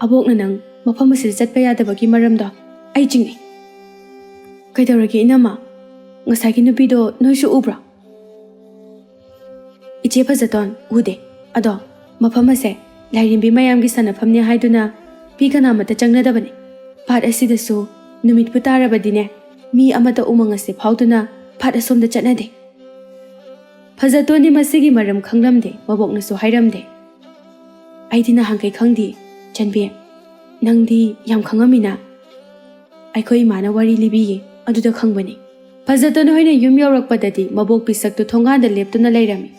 ꯑꯕꯣꯛꯅ ꯅꯪ ꯃꯐꯝ ꯑꯁꯤꯗ ꯆꯠꯄ ꯌꯥꯗꯕꯒꯤ ꯃꯔꯝꯗꯣ ꯑꯩ ꯆꯤꯡꯅꯩ꯫ ꯀꯩꯗꯧꯔꯒꯦ ꯏꯅꯝꯃ? ꯉꯁꯥꯏꯒꯤ ꯅꯨꯄꯤꯗꯣ ꯅꯣꯏꯁꯨ ꯎꯕ꯭ꯔꯣ? ꯏꯆꯦ ꯐꯖꯇꯣꯟ, ꯎꯗꯦ꯫ ꯑꯗꯣ ꯃꯐꯝ ꯑꯁꯦ ꯂꯥꯏꯔꯦꯝꯕꯤ ꯃꯌꯥꯝꯒꯤ ꯁꯥꯟꯅꯐꯝꯅꯦ ꯍꯥꯏꯗꯨꯅ ꯃꯤ ꯀꯅꯥꯃꯠꯇ ꯆꯪꯅꯗꯕꯅꯤ꯫ ꯄꯥꯠ ꯑꯁꯤꯗꯁꯨ ꯅꯨꯃꯤꯠꯄꯨ ꯇꯥꯔꯕꯗꯤꯅꯦ ꯃꯤ ꯑꯃꯠꯇ ꯎꯃꯪ ꯑꯁꯤ ꯐꯥꯎꯗꯨꯅ ꯄꯥꯠ ꯑꯁꯣꯝꯗ ꯆꯠꯅꯗꯦ꯫ ꯐꯖꯇꯣꯟꯗꯤ ꯃꯁꯤꯒꯤ ꯃꯔꯝ ꯈꯪꯂꯝꯗꯦ, ꯃꯕꯣꯛꯅꯁꯨ ꯍꯥꯏꯔꯝꯗꯦ꯫ ꯑꯩꯗꯤ ꯅꯍꯥꯟꯈꯩ ꯈꯪꯗꯦ ꯆꯟꯕꯤ, ꯅꯪꯗꯤ ꯌꯥꯝ ꯈꯪꯉꯝꯃꯤꯅ꯫ ꯑꯩꯈꯣꯏ ꯏꯃꯥꯅ ꯋꯥꯔꯤ ꯂꯤꯕꯤꯌꯦ, ꯑꯗꯨꯗ ꯈꯪꯕꯅꯤ꯫ ꯐꯖꯇꯣꯟ ꯍꯣꯏꯅ ꯌꯨꯝ ꯌꯧꯔꯛꯄꯗꯗꯤ ꯃꯕꯣꯛ ꯄꯤꯁꯛꯇꯨ ꯊꯣꯡꯒꯥꯟꯗ ꯂꯦꯞꯇꯨꯅ ꯂꯩꯔꯝꯃꯤ꯫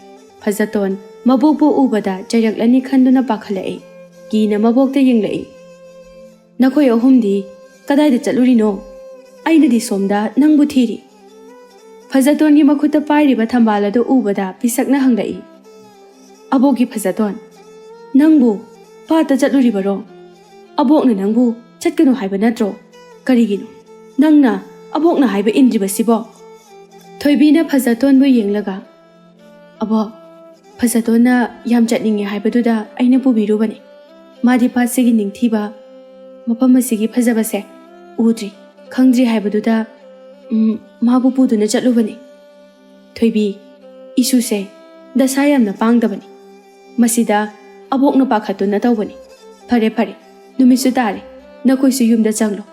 ꯐꯖꯇꯣꯟ ꯃꯕꯣꯛꯄꯨ ꯎꯕꯗ ꯆꯩꯔꯛꯂꯅꯤ ꯈꯟꯗꯨꯅ パꯈꯠꯂꯛꯏ, ꯀꯤꯅ ꯃꯕꯣꯛꯇ ꯌꯦꯡꯂꯛꯏ꯫ ꯅꯈꯣꯏ ꯑꯍꯨꯝꯗꯤ ꯀꯗꯥꯏꯗ ꯆꯠꯂꯨꯔꯤꯅꯣ? ꯑꯩꯅꯗꯤ ꯁꯣꯝꯗ ꯅꯪꯕꯨ ꯊꯤꯔꯤ꯫ ꯐꯖꯇꯣꯟꯒꯤ ꯃꯈꯨꯠꯇ ꯄꯥꯏꯔꯤꯕ ꯊꯝꯕꯥꯜ ꯑꯗꯨ ꯎꯕꯗ ꯄꯤꯁꯛꯅ ꯍꯪꯂꯛꯏ꯫ ꯑꯕꯣꯛꯀꯤ ꯐꯖꯇꯣꯟ, ꯅꯪꯕꯨ ꯄꯥꯠꯇ ꯆꯠꯂꯨꯔꯤꯕꯔꯣ? ꯑꯕꯣꯛꯅ ꯅꯪꯕꯨ ꯆꯠꯀꯅꯨ ꯍꯥꯏꯕ ꯅꯠꯇ꯭ꯔꯣ? ꯀꯔꯤꯒꯤꯅꯣ ꯅꯪꯅ ꯑꯕꯣꯛꯅ ꯍꯥꯏꯕ ꯏꯟꯗ꯭ꯔꯤꯕꯁꯤꯕꯣ? ꯊꯣꯏꯕꯤꯅ ꯐꯖꯇꯣꯟꯕꯨ ꯌꯦꯡꯂꯒ, ꯑꯕꯣꯛ, ꯐꯖꯇꯣꯟꯅ ꯌꯥꯝ ꯆꯠꯅꯤꯡꯉꯦ ꯍꯥꯏꯕꯗꯨꯗ ꯑꯩꯅ ꯄꯨꯕꯤꯔꯨꯕꯅꯤ꯫ ꯃꯥꯗꯤ ꯄꯥꯠꯁꯤꯒꯤ ꯅꯤꯡꯊꯤꯕ ꯃꯐꯝ ꯑꯁꯤꯒꯤ ꯐꯖꯕꯁꯦ ꯎꯗ꯭ꯔꯤ, ꯈꯪꯗ꯭ꯔꯤ ꯍꯥꯏꯕꯗꯨꯗ ꯃꯥꯕꯨ ꯄꯨꯗꯨꯅ ꯆꯠꯂꯨꯕꯅꯤ꯫ ꯊꯣꯏꯕꯤ, ꯏꯁꯨꯁꯦ ꯗꯁꯥ ꯌꯥꯝꯅ ꯄꯥꯡꯗꯕꯅꯤ꯫ ꯃꯁꯤꯗ ꯑꯕꯣꯛꯅ ꯄꯥꯈꯠꯇꯨꯅ ꯇꯧꯕꯅꯤ꯫ ꯐꯔꯦ ꯐꯔꯦ, ꯅꯨꯃꯤꯠꯁꯨ ꯇꯥꯔꯦ, ꯅꯈꯣꯏꯁꯨ ꯌꯨꯝꯗ ꯆꯪꯂꯣ꯫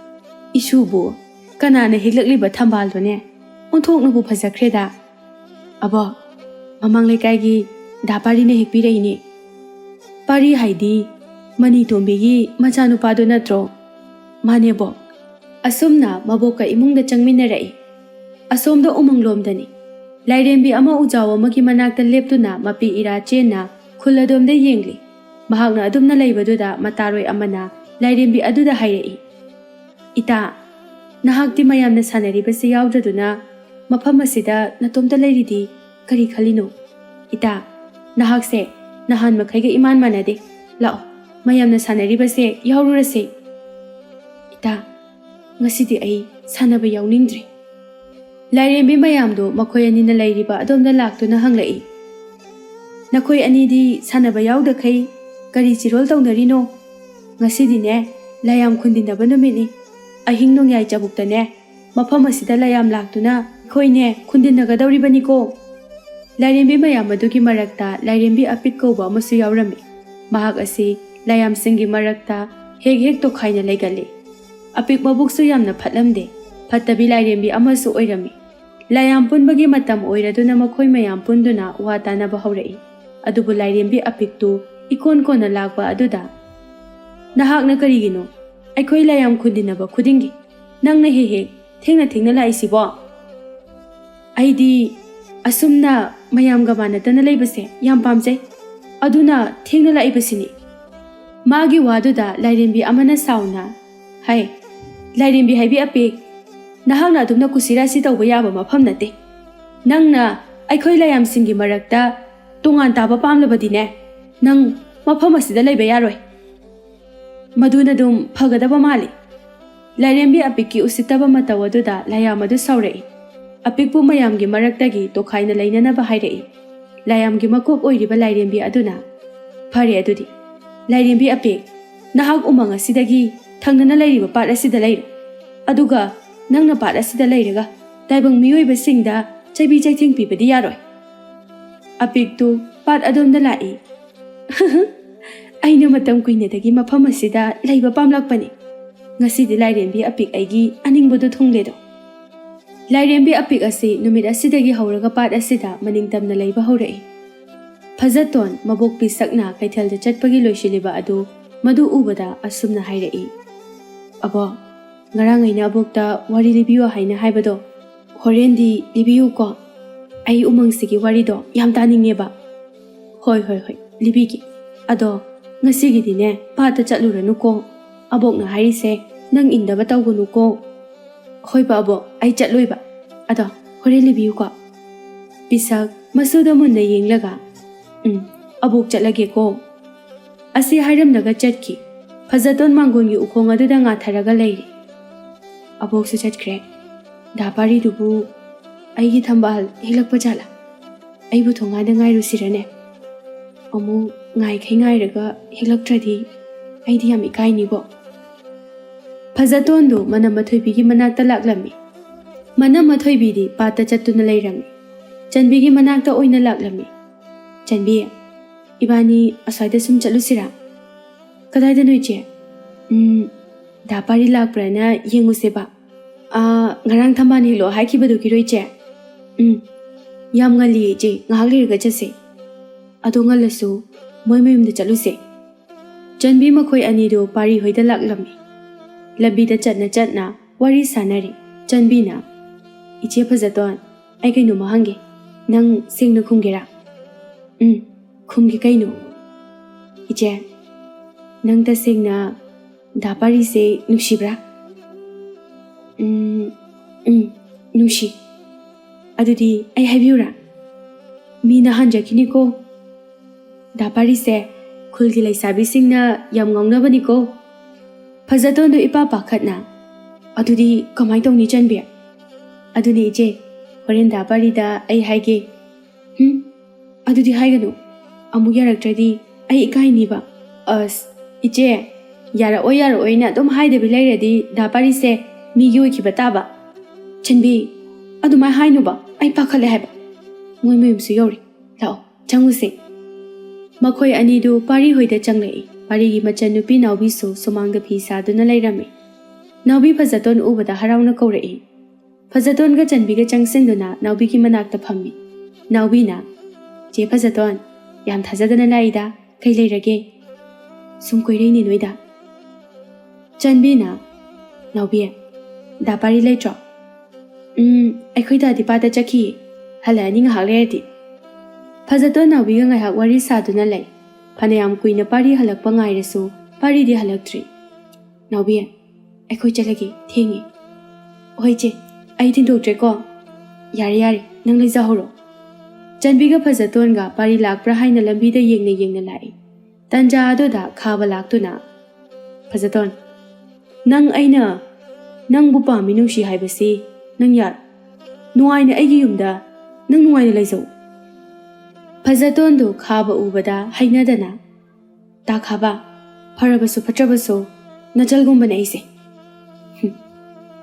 ꯏꯁꯨꯕꯨ ꯀꯅꯥꯅ ꯍꯦꯛꯂꯛꯂꯤꯕ ꯊꯝꯕꯥꯜꯗꯨꯅꯦ ꯑꯣꯟꯊꯣꯛꯅꯕꯨ ꯐꯖꯈ꯭ꯔꯦꯗ꯫ ꯑꯕꯣꯛ, ꯃꯃꯥꯡ ꯂꯩꯀꯥꯏꯒꯤ ꯗꯥ ꯄꯥꯔꯤꯅ ꯍꯦꯛꯄꯤꯔꯛꯏꯅꯦ꯫ ꯄꯥꯔꯤ ꯍꯥꯏꯗꯤ ꯃꯅꯤꯇꯣꯝꯕꯤꯒꯤ ꯃꯆꯥꯅꯨꯄꯥꯗꯨ ꯅꯠꯇ꯭ꯔꯣ? ꯃꯥꯅꯦ ꯕꯣꯛ꯫ ꯑꯁꯨꯝꯅ ꯃꯕꯣꯛꯀ ꯏꯃꯨꯡꯗ ꯆꯪꯃꯤꯟꯅꯔꯛꯏ꯫ ꯑꯁꯣꯝꯗ ꯎꯃꯪꯂꯣꯝꯗꯅꯤ ꯂꯥꯏꯔꯦꯝꯕꯤ ꯑꯃ ꯎꯖꯥꯎ ꯑꯃꯒꯤ ꯃꯅꯥꯛꯇ ꯂꯦꯞꯇꯨꯅ ꯃꯄꯤ ꯏꯔꯥ ꯆꯦꯟꯅ ꯈꯨꯜ ꯑꯗꯣꯝꯗ ꯌꯦꯡꯂꯤ꯫ ꯃꯍꯥꯛꯅ ꯑꯗꯨꯝꯅ ꯂꯩꯕꯗꯨꯗ ꯃꯇꯥꯔꯣꯏ ꯑꯃꯅ ꯂꯥꯏꯔꯦꯝꯕꯤ ꯑꯗꯨꯗ ꯍꯥꯏꯔꯛꯏ꯫ ꯏꯇꯥ, ꯅꯍꯥꯛꯇꯤ ꯃꯌꯥꯝꯅ ꯁꯥꯟꯅꯔꯤꯕꯁꯤ ꯌꯥꯎꯗ꯭ꯔꯗꯨꯅ ꯃꯐꯝ ꯑꯁꯤꯗ ꯅꯇꯣꯝꯇ ꯂꯩꯔꯤꯗꯤ ꯀꯔꯤ ꯈꯜꯂꯤꯅꯣ? ꯏꯇꯥ, ꯅꯍꯥꯛꯁꯦ ꯅꯍꯥꯟ ꯃꯈꯩꯒ ꯏꯃꯥꯟ ꯃꯥꯟꯅꯗꯦ꯫ ꯂꯥꯛꯑꯣ, ꯃꯌꯥꯝꯅ ꯁꯥꯟꯅꯔꯤꯕꯁꯦ ꯌꯥꯎꯔꯨꯔꯁꯦ꯫ ꯏꯇꯥ, ꯉꯁꯤꯗꯤ ꯑꯩ ꯁꯥꯟꯅꯕ ꯌꯥꯎꯅꯤꯡꯗ꯭ꯔꯦ꯫ ꯂꯥꯏꯔꯦꯝꯕꯤ ꯃꯌꯥꯝꯗꯨ ꯃꯈꯣꯏ ꯑꯅꯤꯅ ꯂꯩꯔꯤꯕ ꯑꯗꯣꯝꯗ ꯂꯥꯛꯇꯨꯅ ꯍꯪꯂꯛꯏ꯫ ꯅꯈꯣꯏ ꯑꯅꯤꯗꯤ ꯁꯥꯟꯅꯕ ꯌꯥꯎꯗꯈꯩ ꯀꯔꯤ ꯆꯤꯔꯣꯜ ꯇꯧꯅꯔꯤꯅꯣ? ꯉꯁꯤꯗꯤꯅꯦ ꯂꯥꯌꯥꯝ ꯈꯨꯟꯗꯤꯟꯅꯕ ꯅꯨꯃꯤꯠꯅꯤ꯫ ꯑꯍꯤꯡ ꯅꯣꯡꯌꯥꯏ ꯆꯕꯨꯛꯇꯅꯦ ꯃꯐꯝ ꯑꯁꯤꯗ ꯂꯥꯌꯥꯝ ꯂꯥꯛꯇꯨꯅ ꯑꯩꯈꯣꯏꯅꯦ ꯈꯨꯟꯗꯤꯟꯅꯒꯗꯧꯔꯤꯕꯅꯤꯀꯣ꯫ ꯂꯥꯏꯔꯦꯝꯕꯤ ꯃꯌꯥꯝ ꯑꯗꯨꯒꯤ ꯃꯔꯛꯇ ꯂꯥꯏꯔꯦꯝꯕꯤ ꯑꯄꯤꯛ ꯀꯧꯕ ꯑꯃꯁꯨ ꯌꯥꯎꯔꯝꯃꯤ꯫ ꯃꯍꯥꯛ ꯑꯁꯤ ꯂꯥꯌꯥꯝꯁꯤꯡꯒꯤ ꯃꯔꯛꯇ ꯍꯦꯛ ꯍꯦꯛ ꯇꯣꯈꯥꯏꯅ ꯂꯩꯒꯜꯂꯤ꯫ ꯑꯄꯤꯛ ꯃꯕꯨꯛꯁꯨ ꯌꯥꯝꯅ ꯐꯠꯂꯝꯗꯦ, ꯐꯠꯇꯕꯤ ꯂꯥꯏꯔꯦꯝꯕꯤ ꯑꯃꯁꯨ ꯑꯣꯏꯔꯝꯃꯤ꯫ ꯂꯥꯌꯥꯝ ꯄꯨꯟꯕꯒꯤ ꯃꯇꯝ ꯑꯣꯏꯔꯗꯨꯅ ꯃꯈꯣꯏ ꯃꯌꯥꯝ ꯄꯨꯟꯗꯨꯅ ꯋꯥ ꯇꯥꯅꯕ ꯍꯧꯔꯛꯏ꯫ ꯑꯗꯨꯕꯨ ꯂꯥꯏꯔꯦꯝꯕꯤ ꯑꯄꯤꯛꯇꯨ ꯏꯀꯣꯟ ꯀꯣꯟꯅ ꯂꯥꯛꯄ ꯑꯗꯨꯗ, ꯅꯍꯥꯛꯅ ꯀꯔꯤꯒꯤꯅꯣ ꯑꯩꯈꯣꯏ ꯂꯥꯌꯥꯝ ꯈꯨꯟꯗꯤꯟꯅꯕ ꯈꯨꯗꯤꯡꯒꯤ ꯅꯪꯅ ꯍꯦꯛ ꯍꯦꯛ ꯊꯦꯡꯅ ꯊꯦꯡꯅ ꯂꯥꯛꯏꯁꯤꯕꯣ? ꯑꯩꯗꯤ ꯑꯁꯨꯝꯅ ꯃꯌꯥꯝꯒ ꯃꯥꯟꯅꯗꯅ ꯂꯩꯕꯁꯦ ꯌꯥꯝ ꯄꯥꯝꯖꯩ, ꯑꯗꯨꯅ ꯊꯦꯡꯅ ꯂꯥꯛꯏꯕꯁꯤꯅꯤ꯫ ꯃꯥꯒꯤ ꯋꯥꯗꯨꯗ ꯂꯥꯏꯔꯦꯝꯕꯤ ꯑꯃꯅ ꯁꯥꯎꯅ, ꯍꯥꯏ ꯂꯥꯏꯔꯦꯝꯕꯤ ꯍꯥꯏꯕꯤ ꯑꯄꯤꯛ, ꯅꯍꯥꯛꯅ ꯑꯗꯨꯝꯅ ꯀꯨꯁꯤꯔꯥꯁꯤ ꯇꯧꯕ ꯌꯥꯕ ꯃꯐꯝ ꯅꯠꯇꯦ꯫ ꯅꯪꯅ ꯑꯩꯈꯣꯏ ꯂꯥꯌꯥꯝꯁꯤꯡꯒꯤ ꯃꯔꯛꯇ ꯇꯣꯉꯥꯟ ꯇꯥꯕ ꯄꯥꯝꯂꯕꯗꯤꯅꯦ ꯅꯪ ꯃꯐꯝ ꯑꯁꯤꯗ ꯂꯩꯕ ꯌꯥꯔꯣꯏ꯫ ꯃꯗꯨꯅ ꯑꯗꯨꯝ ꯐꯒꯗꯕ ꯃꯥꯜꯂꯤ꯫ ꯂꯥꯏꯔꯦꯝꯕꯤ ꯑꯄꯤꯛꯀꯤ ꯎꯁꯤꯠꯇꯕ ꯃꯇꯧ ꯑꯗꯨꯗ ꯂꯥꯌꯥꯝ ꯑꯗꯨ ꯁꯥꯎꯔꯛꯏ꯫ ꯑꯄꯤꯛꯄꯨ ꯃꯌꯥꯝꯒꯤ ꯃꯔꯛꯇꯒꯤ ꯇꯣꯈꯥꯏꯅ ꯂꯩꯅꯅꯕ ꯍꯥꯏꯔꯛꯏ꯫ ꯂꯥꯌꯥꯝꯒꯤ ꯃꯀꯣꯛ ꯑꯣꯏꯔꯤꯕ ꯂꯥꯏꯔꯦꯝꯕꯤ ꯑꯗꯨꯅ, ꯐꯔꯦ ꯑꯗꯨꯗꯤ ꯂꯥꯏꯔꯦꯝꯕꯤ ꯑꯄꯤꯛ, ꯅꯍꯥꯛ ꯎꯃꯪ ꯑꯁꯤꯗꯒꯤ ꯊꯪꯅꯅ ꯂꯩꯔꯤꯕ ꯄꯥꯠ ꯑꯁꯤꯗ ꯂꯩꯔꯣ꯫ ꯑꯗꯨꯒ ꯅꯪꯅ ꯄꯥꯠ ꯑꯁꯤꯗ ꯂꯩꯔꯒ ꯇꯥꯏꯕꯪ ꯃꯤꯑꯣꯏꯕꯁꯤꯡꯗ ꯆꯩꯕꯤ ꯆꯩꯊꯦꯡ ꯄꯤꯕꯗꯤ ꯌꯥꯔꯣꯏ꯫ ꯑꯄꯤꯛꯇꯨ ꯄꯥꯠ ꯑꯗꯣꯝꯗ ꯂꯥꯛꯏ꯫ ꯑꯩꯅ ꯃꯇꯝ ꯀꯨꯏꯅꯗꯒꯤ ꯃꯐꯝ ꯑꯁꯤꯗ ꯂꯩꯕ ꯄꯥꯝꯂꯛꯄꯅꯤ꯫ ꯉꯁꯤꯗꯤ ꯂꯥꯏꯔꯦꯝꯕꯤ ꯑꯄꯤꯛ ꯑꯩꯒꯤ ꯑꯅꯤꯡꯕꯗꯨ ꯊꯨꯡꯂꯦꯗꯣ꯫ ꯂꯥꯏꯔꯦꯝꯕꯤ ꯑꯄꯤꯛ ꯑꯁꯤ ꯅꯨꯃꯤꯠ ꯑꯁꯤꯗꯒꯤ ꯍꯧꯔꯒ ꯄꯥꯠ ꯑꯁꯤꯗ ꯃꯅꯤꯡꯇꯝꯅ ꯂꯩꯕ ꯍꯧꯔꯛꯏ꯫ ꯐꯖꯇꯣꯟ ꯃꯕꯣꯛ ꯄꯤꯁꯛꯅ ꯀꯩꯊꯦꯜꯗ ꯆꯠꯄꯒꯤ ꯂꯣꯏꯁꯤꯜꯂꯤꯕ ꯑꯗꯨ ꯃꯗꯨ ꯎꯕꯗ ꯑꯁꯨꯝꯅ ꯍꯥꯏꯔꯛꯏ꯫ ꯑꯕꯣꯛ, ꯉꯔꯥꯡ ꯑꯩꯅ ꯑꯕꯣꯛꯇ ꯋꯥꯔꯤ ꯂꯤꯕꯤꯌꯨ ꯍꯥꯏꯅ ꯍꯥꯏꯕꯗꯣ, ꯍꯣꯔꯦꯟꯗꯤ ꯂꯤꯕꯤꯌꯨꯀꯣ꯫ ꯑꯩ ꯎꯃꯪꯁꯤꯒꯤ ꯋꯥꯔꯤꯗꯣ ꯌꯥꯝ ꯇꯥꯅꯤꯡꯉꯦꯕ꯫ ꯍꯣꯏ ꯍꯣꯏ ꯍꯣꯏ, ꯂꯤꯕꯤꯒꯦ꯫ ꯑꯗꯣ ꯉꯁꯤꯒꯤꯗꯤꯅꯦ ꯄꯥꯠꯇ ꯆꯠꯂꯨꯔꯅꯨꯀꯣ꯫ ꯑꯕꯣꯛꯅ ꯍꯥꯏꯔꯤꯁꯦ ꯅꯪ ꯏꯟꯗꯕ ꯇꯧꯒꯅꯨꯀꯣ꯫ ꯍꯣꯏꯕ ꯑꯕꯣꯛ, ꯑꯩ ꯆꯠꯂꯣꯏꯕ꯫ ꯑꯗꯣ ꯍꯣꯔꯦꯟ ꯂꯤꯕꯤꯌꯨꯀꯣ꯫ ꯄꯤꯁꯛ ꯃꯁꯨꯗ ꯃꯨꯟꯅ ꯌꯦꯡꯂꯒ, ꯑꯕꯣꯛ ꯆꯠꯂꯒꯦꯀꯣ꯫ ꯑꯁꯤ ꯍꯥꯏꯔꯝꯂꯒ ꯆꯠꯈꯤ꯫ ꯐꯖꯇꯣꯟ ꯃꯥꯡꯒꯣꯟꯒꯤ ꯎꯈꯣꯡ ꯑꯗꯨꯗ ꯉꯥꯊꯔꯒ ꯂꯩꯔꯤ꯫ ꯑꯕꯣꯛꯁꯨ ꯆꯠꯈ꯭ꯔꯦ꯫ ꯗꯥ ꯄꯥꯔꯤꯗꯨꯕꯨ ꯑꯩꯒꯤ ꯊꯝꯕꯥꯜ ꯍꯦꯛꯂꯛꯄ ꯖꯥꯠꯂꯥ? ꯑꯩꯕꯨ ꯊꯣꯡꯒꯥꯟꯗ ꯉꯥꯏꯔꯨꯁꯤꯔꯅꯦ? ꯑꯃꯨꯛ ꯉꯥꯏꯈꯩ ꯉꯥꯏꯔꯒ ꯍꯦꯛꯂꯛꯇ꯭ꯔꯗꯤ ꯑꯩꯗꯤ ꯌꯥꯝ ꯏꯀꯥꯏꯅꯤꯕꯣ꯫ ꯐꯖꯇꯣꯟꯗꯨ ꯃꯅꯝ ꯃꯊꯣꯏꯕꯤꯒꯤ ꯃꯅꯥꯛꯇ ꯂꯥꯛꯂꯝꯃꯤ꯫ ꯃꯅꯝ ꯃꯊꯣꯏꯕꯤꯗꯤ ꯄꯥꯠꯇ ꯆꯠꯇꯨꯅ ꯂꯩꯔꯝꯃꯤ꯫ ꯆꯟꯕꯤꯒꯤ ꯃꯅꯥꯛꯇ ꯑꯣꯏꯅ ꯂꯥꯛꯂꯝꯃꯤ꯫ ꯆꯟꯕꯤ, ꯏꯕꯥꯅꯤ ꯑꯁ꯭ꯋꯥꯏꯗ ꯁꯨꯝ ꯆꯠꯂꯨꯁꯤꯔꯥ? ꯀꯗꯥꯏꯗꯅꯣ ꯏꯆꯦ? ꯗꯥ ꯄꯥꯔꯤ ꯂꯥꯛꯄ꯭ꯔꯥꯅ ꯌꯦꯡꯉꯨꯁꯦꯕ꯫ ꯉꯔꯥꯡ ꯊꯝꯕꯥꯜ ꯍꯦꯛꯂꯛꯑꯣ ꯍꯥꯏꯈꯤꯕꯗꯨꯒꯤꯔꯣ ꯏꯆꯦ? ꯌꯥꯝ ꯉꯜꯂꯤꯌꯦ ꯏꯆꯦ, ꯉꯥꯏꯍꯥꯛ ꯂꯩꯔꯒ ꯆꯠꯁꯦ꯫ ꯑꯗꯣ ꯉꯜꯂꯁꯨ ꯃꯣꯏ ꯃꯌꯨꯝꯗ ꯆꯠꯂꯨꯁꯦ꯫ ꯆꯟꯕꯤ ꯃꯈꯣꯏ ꯑꯅꯤꯗꯨ ꯄꯥꯔꯤ ꯍꯣꯏꯗ ꯂꯥꯛꯂꯝꯃꯤ꯫ ꯂꯝꯕꯤꯗ ꯆꯠꯅ ꯆꯠꯅ ꯋꯥꯔꯤ ꯁꯥꯟꯅꯔꯤ꯫ ꯆꯟꯕꯤꯅ, ꯏꯆꯦ ꯐꯖꯇꯣꯟ, ꯑꯩ ꯀꯩꯅꯣꯝꯃ ꯍꯪꯒꯦ, ꯅꯪ ꯁꯦꯡꯅ ꯈꯨꯝꯒꯦꯔꯥ? ꯈꯨꯝꯒꯦ ꯀꯩꯅꯣ? ꯏꯆꯦ, ꯅꯪ ꯇꯁꯦꯡꯅ ꯗꯥ ꯄꯥꯔꯤꯁꯦ ꯅꯨꯡꯁꯤꯕ꯭ꯔꯥ? ꯅꯨꯡꯁꯤ꯫ ꯑꯗꯨꯗꯤ ꯑꯩ ꯍꯥꯏꯕꯤꯌꯨꯔꯥ? ꯃꯤꯅ ꯍꯟꯖꯈꯤꯅꯤꯀꯣ꯫ ꯗꯥ ꯄꯥꯔꯤꯁꯦ ꯈꯨꯜꯒꯤ ꯂꯩꯁꯥꯕꯤꯁꯤꯡꯅ ꯌꯥꯝ ꯉꯥꯎꯅꯕꯅꯤꯀꯣ꯫ ꯐꯖꯇꯣꯟꯗꯨ ꯏꯄꯥ ꯄꯥꯈꯠꯅ, ꯑꯗꯨꯗꯤ ꯀꯃꯥꯏꯅ ꯇꯧꯅꯤ ꯆꯟꯕꯤ? ꯑꯗꯨꯅꯤ ꯏꯆꯦ, ꯍꯣꯔꯦꯟ ꯗꯥ ꯄꯥꯔꯤꯗ ꯑꯩ ꯍꯥꯏꯒꯦ꯫ ꯑꯗꯨꯗꯤ ꯍꯥꯏꯒꯅꯨ, ꯑꯃꯨꯛ ꯌꯥꯔꯛꯇ꯭ꯔꯗꯤ ꯑꯩ ꯏꯀꯥꯏꯅꯤꯕ꯫ ꯑꯁ ꯏꯆꯦ, ꯌꯥꯔꯛꯑꯣꯏꯅ ꯑꯗꯨꯝ ꯍꯥꯏꯗꯕꯤ ꯂꯩꯔꯗꯤ ꯗꯥ ꯄꯥꯔꯤꯁꯦ ꯃꯤꯒꯤ ꯑꯣꯏꯈꯤꯕ ꯇꯥꯕ꯫ ꯆꯟꯕꯤ, ꯑꯗꯨꯃꯥꯏꯅ ꯍꯥꯏꯅꯨꯕ, ꯑꯩ ꯄꯥꯈꯠꯂꯦ ꯍꯥꯏꯕ꯫ ꯃꯣꯏ ꯃꯌꯨꯝꯁꯨ ꯌꯧꯔꯤ, ꯂꯥꯛꯑꯣ ꯆꯪꯉꯨꯁꯦ꯫ ꯃꯈꯣꯏ ꯑꯅꯤꯗꯨ ꯄꯥꯔꯤ ꯍꯣꯏꯗ ꯆꯪꯂꯛꯏ꯫ ꯄꯥꯔꯤꯒꯤ ꯃꯆꯟꯅꯨꯄꯤ ꯅꯥꯎꯕꯤꯁꯨ ꯁꯨꯃꯥꯡꯗ ꯐꯤ ꯁꯥꯗꯨꯅ ꯂꯩꯔꯝꯃꯤ꯫ ꯅꯥꯎꯕꯤ ꯐꯖꯇꯣꯟ ꯎꯕꯗ ꯍꯔꯥꯎꯅ ꯀꯧꯔꯛꯏ꯫ ꯐꯖꯇꯣꯟꯒ ꯆꯟꯕꯤꯒ ꯆꯪꯁꯤꯟꯗꯨꯅ ꯅꯥꯎꯕꯤꯒꯤ ꯃꯅꯥꯛꯇ ꯐꯝꯃꯤ꯫ ꯅꯥꯎꯕꯤꯅ, ꯆꯦ ꯐꯖꯇꯣꯟ, ꯌꯥꯝ ꯊꯥꯖꯗꯅ ꯂꯥꯛꯏꯗ, ꯀꯩ ꯂꯩꯔꯒꯦ? ꯁꯨꯝ ꯀꯣꯏꯔꯛꯏꯅꯤ ꯅꯣꯏꯗ꯫ ꯆꯟꯕꯤꯅ, ꯅꯥꯎꯕꯤ, ꯗꯥ ꯄꯥꯔꯤ ꯂꯩꯇ꯭ꯔꯣ? ꯑꯩꯈꯣꯏ ꯗꯥꯗꯤ ꯄꯥꯠꯇ ꯆꯠꯈꯤꯌꯦ, ꯍꯜꯂꯛꯑꯅꯤ ꯉꯥꯏꯍꯥꯛ ꯂꯩꯔꯗꯤ꯫ ꯐꯖꯇꯣꯟ ꯅꯥꯎꯕꯤꯒ ꯉꯥꯏꯍꯥꯛ ꯋꯥꯔꯤ ꯁꯥꯗꯨꯅ ꯂꯩ꯫ ꯐꯅꯌꯥꯝ ꯀꯨꯏꯅ ꯄꯥꯔꯤ ꯍꯜꯂꯛꯄ ꯉꯥꯏꯔꯁꯨ ꯄꯥꯔꯤꯗꯤ ꯍꯜꯂꯛꯇ꯭ꯔꯤ꯫ ꯅꯥꯎꯕꯤ, ꯑꯩꯈꯣꯏ ꯆꯠꯂꯒꯦ, ꯊꯦꯡꯉꯦ꯫ ꯍꯣꯏ ꯆꯦ, ꯑꯩ ꯊꯤꯟꯗꯣꯛꯇ꯭ꯔꯦꯀꯣ꯫ ꯌꯥꯔꯦ, ꯅꯪ ꯂꯩꯖꯍꯧꯔꯣ꯫ ꯆꯟꯕꯤꯒ ꯐꯖꯇꯣꯟꯒ ꯄꯥꯔꯤ ꯂꯥꯛꯄ꯭ꯔꯥ ꯍꯥꯏꯅ ꯂꯝꯕꯤꯗ ꯌꯦꯡꯅ ꯂꯥꯛꯏ꯫ ꯇꯟꯖꯥ ꯑꯗꯨꯗ ꯈꯥꯕ ꯂꯥꯛꯇꯨꯅ, ꯐꯖꯇꯣꯟ, ꯑꯩꯅ ꯅꯪꯕꯨ ꯄꯥꯝꯃꯤ ꯅꯨꯡꯁꯤ ꯍꯥꯏꯕꯁꯤ ꯅꯪ ꯅꯨꯡꯉꯥꯏꯅ ꯑꯩꯒꯤ ꯌꯨꯝꯗ ꯅꯪ ꯅꯨꯡꯉꯥꯏꯅ ꯂꯩꯖꯧ꯫ ꯐꯖꯇꯣꯟꯗꯨ ꯈꯥꯕ ꯎꯕꯗ ꯍꯩꯅꯗꯅ, ꯇꯥ ꯈꯥꯕ, ꯐꯔꯕꯁꯨ ꯐꯠꯇ꯭ꯔꯕꯁꯨ ꯅꯆꯜꯒꯨꯝꯕꯅꯦ ꯑꯩꯁꯦ꯫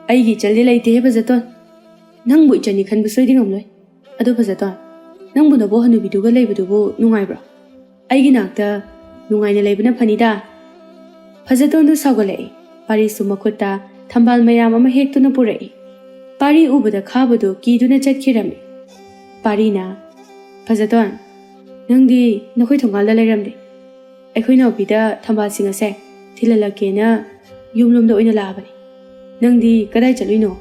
ꯑꯩꯒꯤ ꯏꯆꯜꯗꯤ ꯂꯩꯇꯦꯍꯦ ꯐꯖꯇꯣꯟ, ꯅꯪꯕꯨ ꯏꯆꯟꯅꯤ ꯈꯟꯕ ꯁꯣꯏꯗꯤ ꯉꯝꯂꯣꯏ꯫ ꯑꯗꯨ ꯐꯖꯇꯣꯟ, ꯅꯪꯕꯨ ꯅꯕꯣꯛ ꯍꯅꯨꯕꯤꯗꯨꯒ ꯂꯩꯕꯗꯨꯕꯨ ꯅꯨꯡꯉꯥꯏꯕ꯭ꯔꯣ? ꯑꯩꯒꯤ ꯅꯥꯛꯇ ꯅꯨꯡꯉꯥꯏꯅ ꯂꯩꯕꯅ ꯐꯅꯤꯗ꯫ ꯐꯖꯇꯣꯟꯗꯨ ꯁꯥꯎꯒꯠꯂꯛꯏ꯫ ꯄꯥꯔꯤꯁꯨ ꯃꯈꯨꯠꯇ ꯊꯝꯕꯥꯜ ꯃꯌꯥꯝ ꯑꯃ ꯍꯦꯛꯇꯨꯅ ꯄꯨꯔꯛꯏ꯫ ꯄꯥꯔꯤ ꯎꯕꯗ ꯈꯥꯕꯗꯨ ꯀꯤꯗꯨꯅ ꯆꯠꯈꯤꯔꯝꯃꯤ꯫ ꯄꯥꯔꯤꯅ, ꯐꯖꯇꯣꯟ, ꯅꯪꯗꯤ ꯅꯈꯣꯏ ꯊꯣꯡꯒꯥꯟꯗ ꯂꯩꯔꯝꯗꯦ꯫ ꯑꯩꯈꯣই ꯅꯥꯎꯄꯤꯗ ꯊꯝꯕꯥꯜꯁꯤꯡ ꯑꯁꯦ ꯊꯤꯜꯍꯜꯂꯛꯀꯦꯅ ꯌꯨꯝꯂꯣꯝꯗ ꯑꯣꯏꯅ ꯂꯥꯛꯑꯕꯅꯤ꯫ ꯅꯪꯗꯤ ꯀꯗꯥꯏ ꯆꯠꯂꯨꯏꯅꯣ?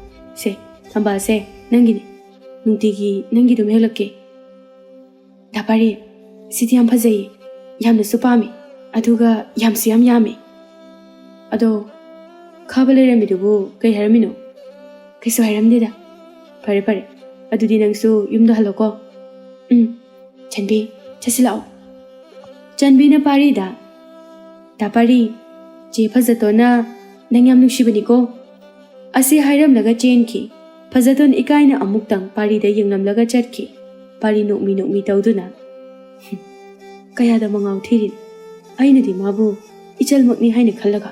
ꯁꯦ, ꯊꯝꯕꯥꯜꯁꯦ ꯅꯪꯒꯤꯅꯤ, ꯅꯨꯡꯇꯤꯒꯤ ꯅꯪꯒꯤ ꯑꯗꯨꯝ ꯍꯦꯛꯂꯛꯀꯦ꯫ ꯗꯥ ꯄꯥꯔꯤ, ꯁꯤꯗꯤ ꯌꯥꯝ ꯐꯖꯩꯌꯦ, ꯌꯥꯝꯅꯁꯨ ꯄꯥꯝꯃꯤ, ꯑꯗꯨꯒ ꯌꯥꯝꯁꯨ ꯌꯥꯝ ꯌꯥꯝꯃꯤ꯫ ꯑꯗꯣ ꯈꯥꯕ ꯂꯩꯔꯝꯃꯤꯗꯨꯕꯨ ꯀꯩ ꯍꯥꯏꯔꯝꯃꯤꯅꯣ? ꯀꯩꯁꯨ ꯍꯥꯏꯔꯝꯗꯦꯗ꯫ ꯐꯔꯦ, ꯑꯗꯨꯗꯤ ꯅꯪꯁꯨ ꯌꯨꯝꯗ ꯍꯜꯂꯣꯀꯣ꯫ ꯆꯟꯕꯤ, ꯆꯠꯁꯤ ꯂꯥꯛꯑꯣ꯫ ꯆꯟꯕꯤꯅ ꯄꯥꯔꯤꯗ, ꯗꯥ ꯄꯥꯔꯤ, ꯆꯦ ꯐꯖꯇꯣꯟꯅ ꯅꯪ ꯌꯥꯝ ꯅꯨꯡꯁꯤꯕꯅꯤꯀꯣ꯫ ꯑꯁꯤ ꯍꯥꯏꯔꯝꯂꯒ ꯆꯦꯟꯈꯤ꯫ ꯐꯖꯇꯣꯟ ꯏꯀꯥꯏꯅ ꯑꯃꯨꯛꯇꯪ ꯄꯥꯔꯤꯗ ꯌꯦꯡꯂꯝꯂꯒ ꯆꯠꯈꯤ꯫ ꯄꯥꯔꯤ ꯅꯣꯛꯃꯤ ꯇꯧꯗꯨꯅ, ꯀꯌꯥꯗ ꯃꯉꯥꯎ ꯊꯤꯔꯤꯅꯤ, ꯑꯩꯅꯗꯤ ꯃꯥꯕꯨ ꯏꯆꯜꯃꯛꯅꯤ ꯍꯥꯏꯅ ꯈꯜꯂꯒ꯫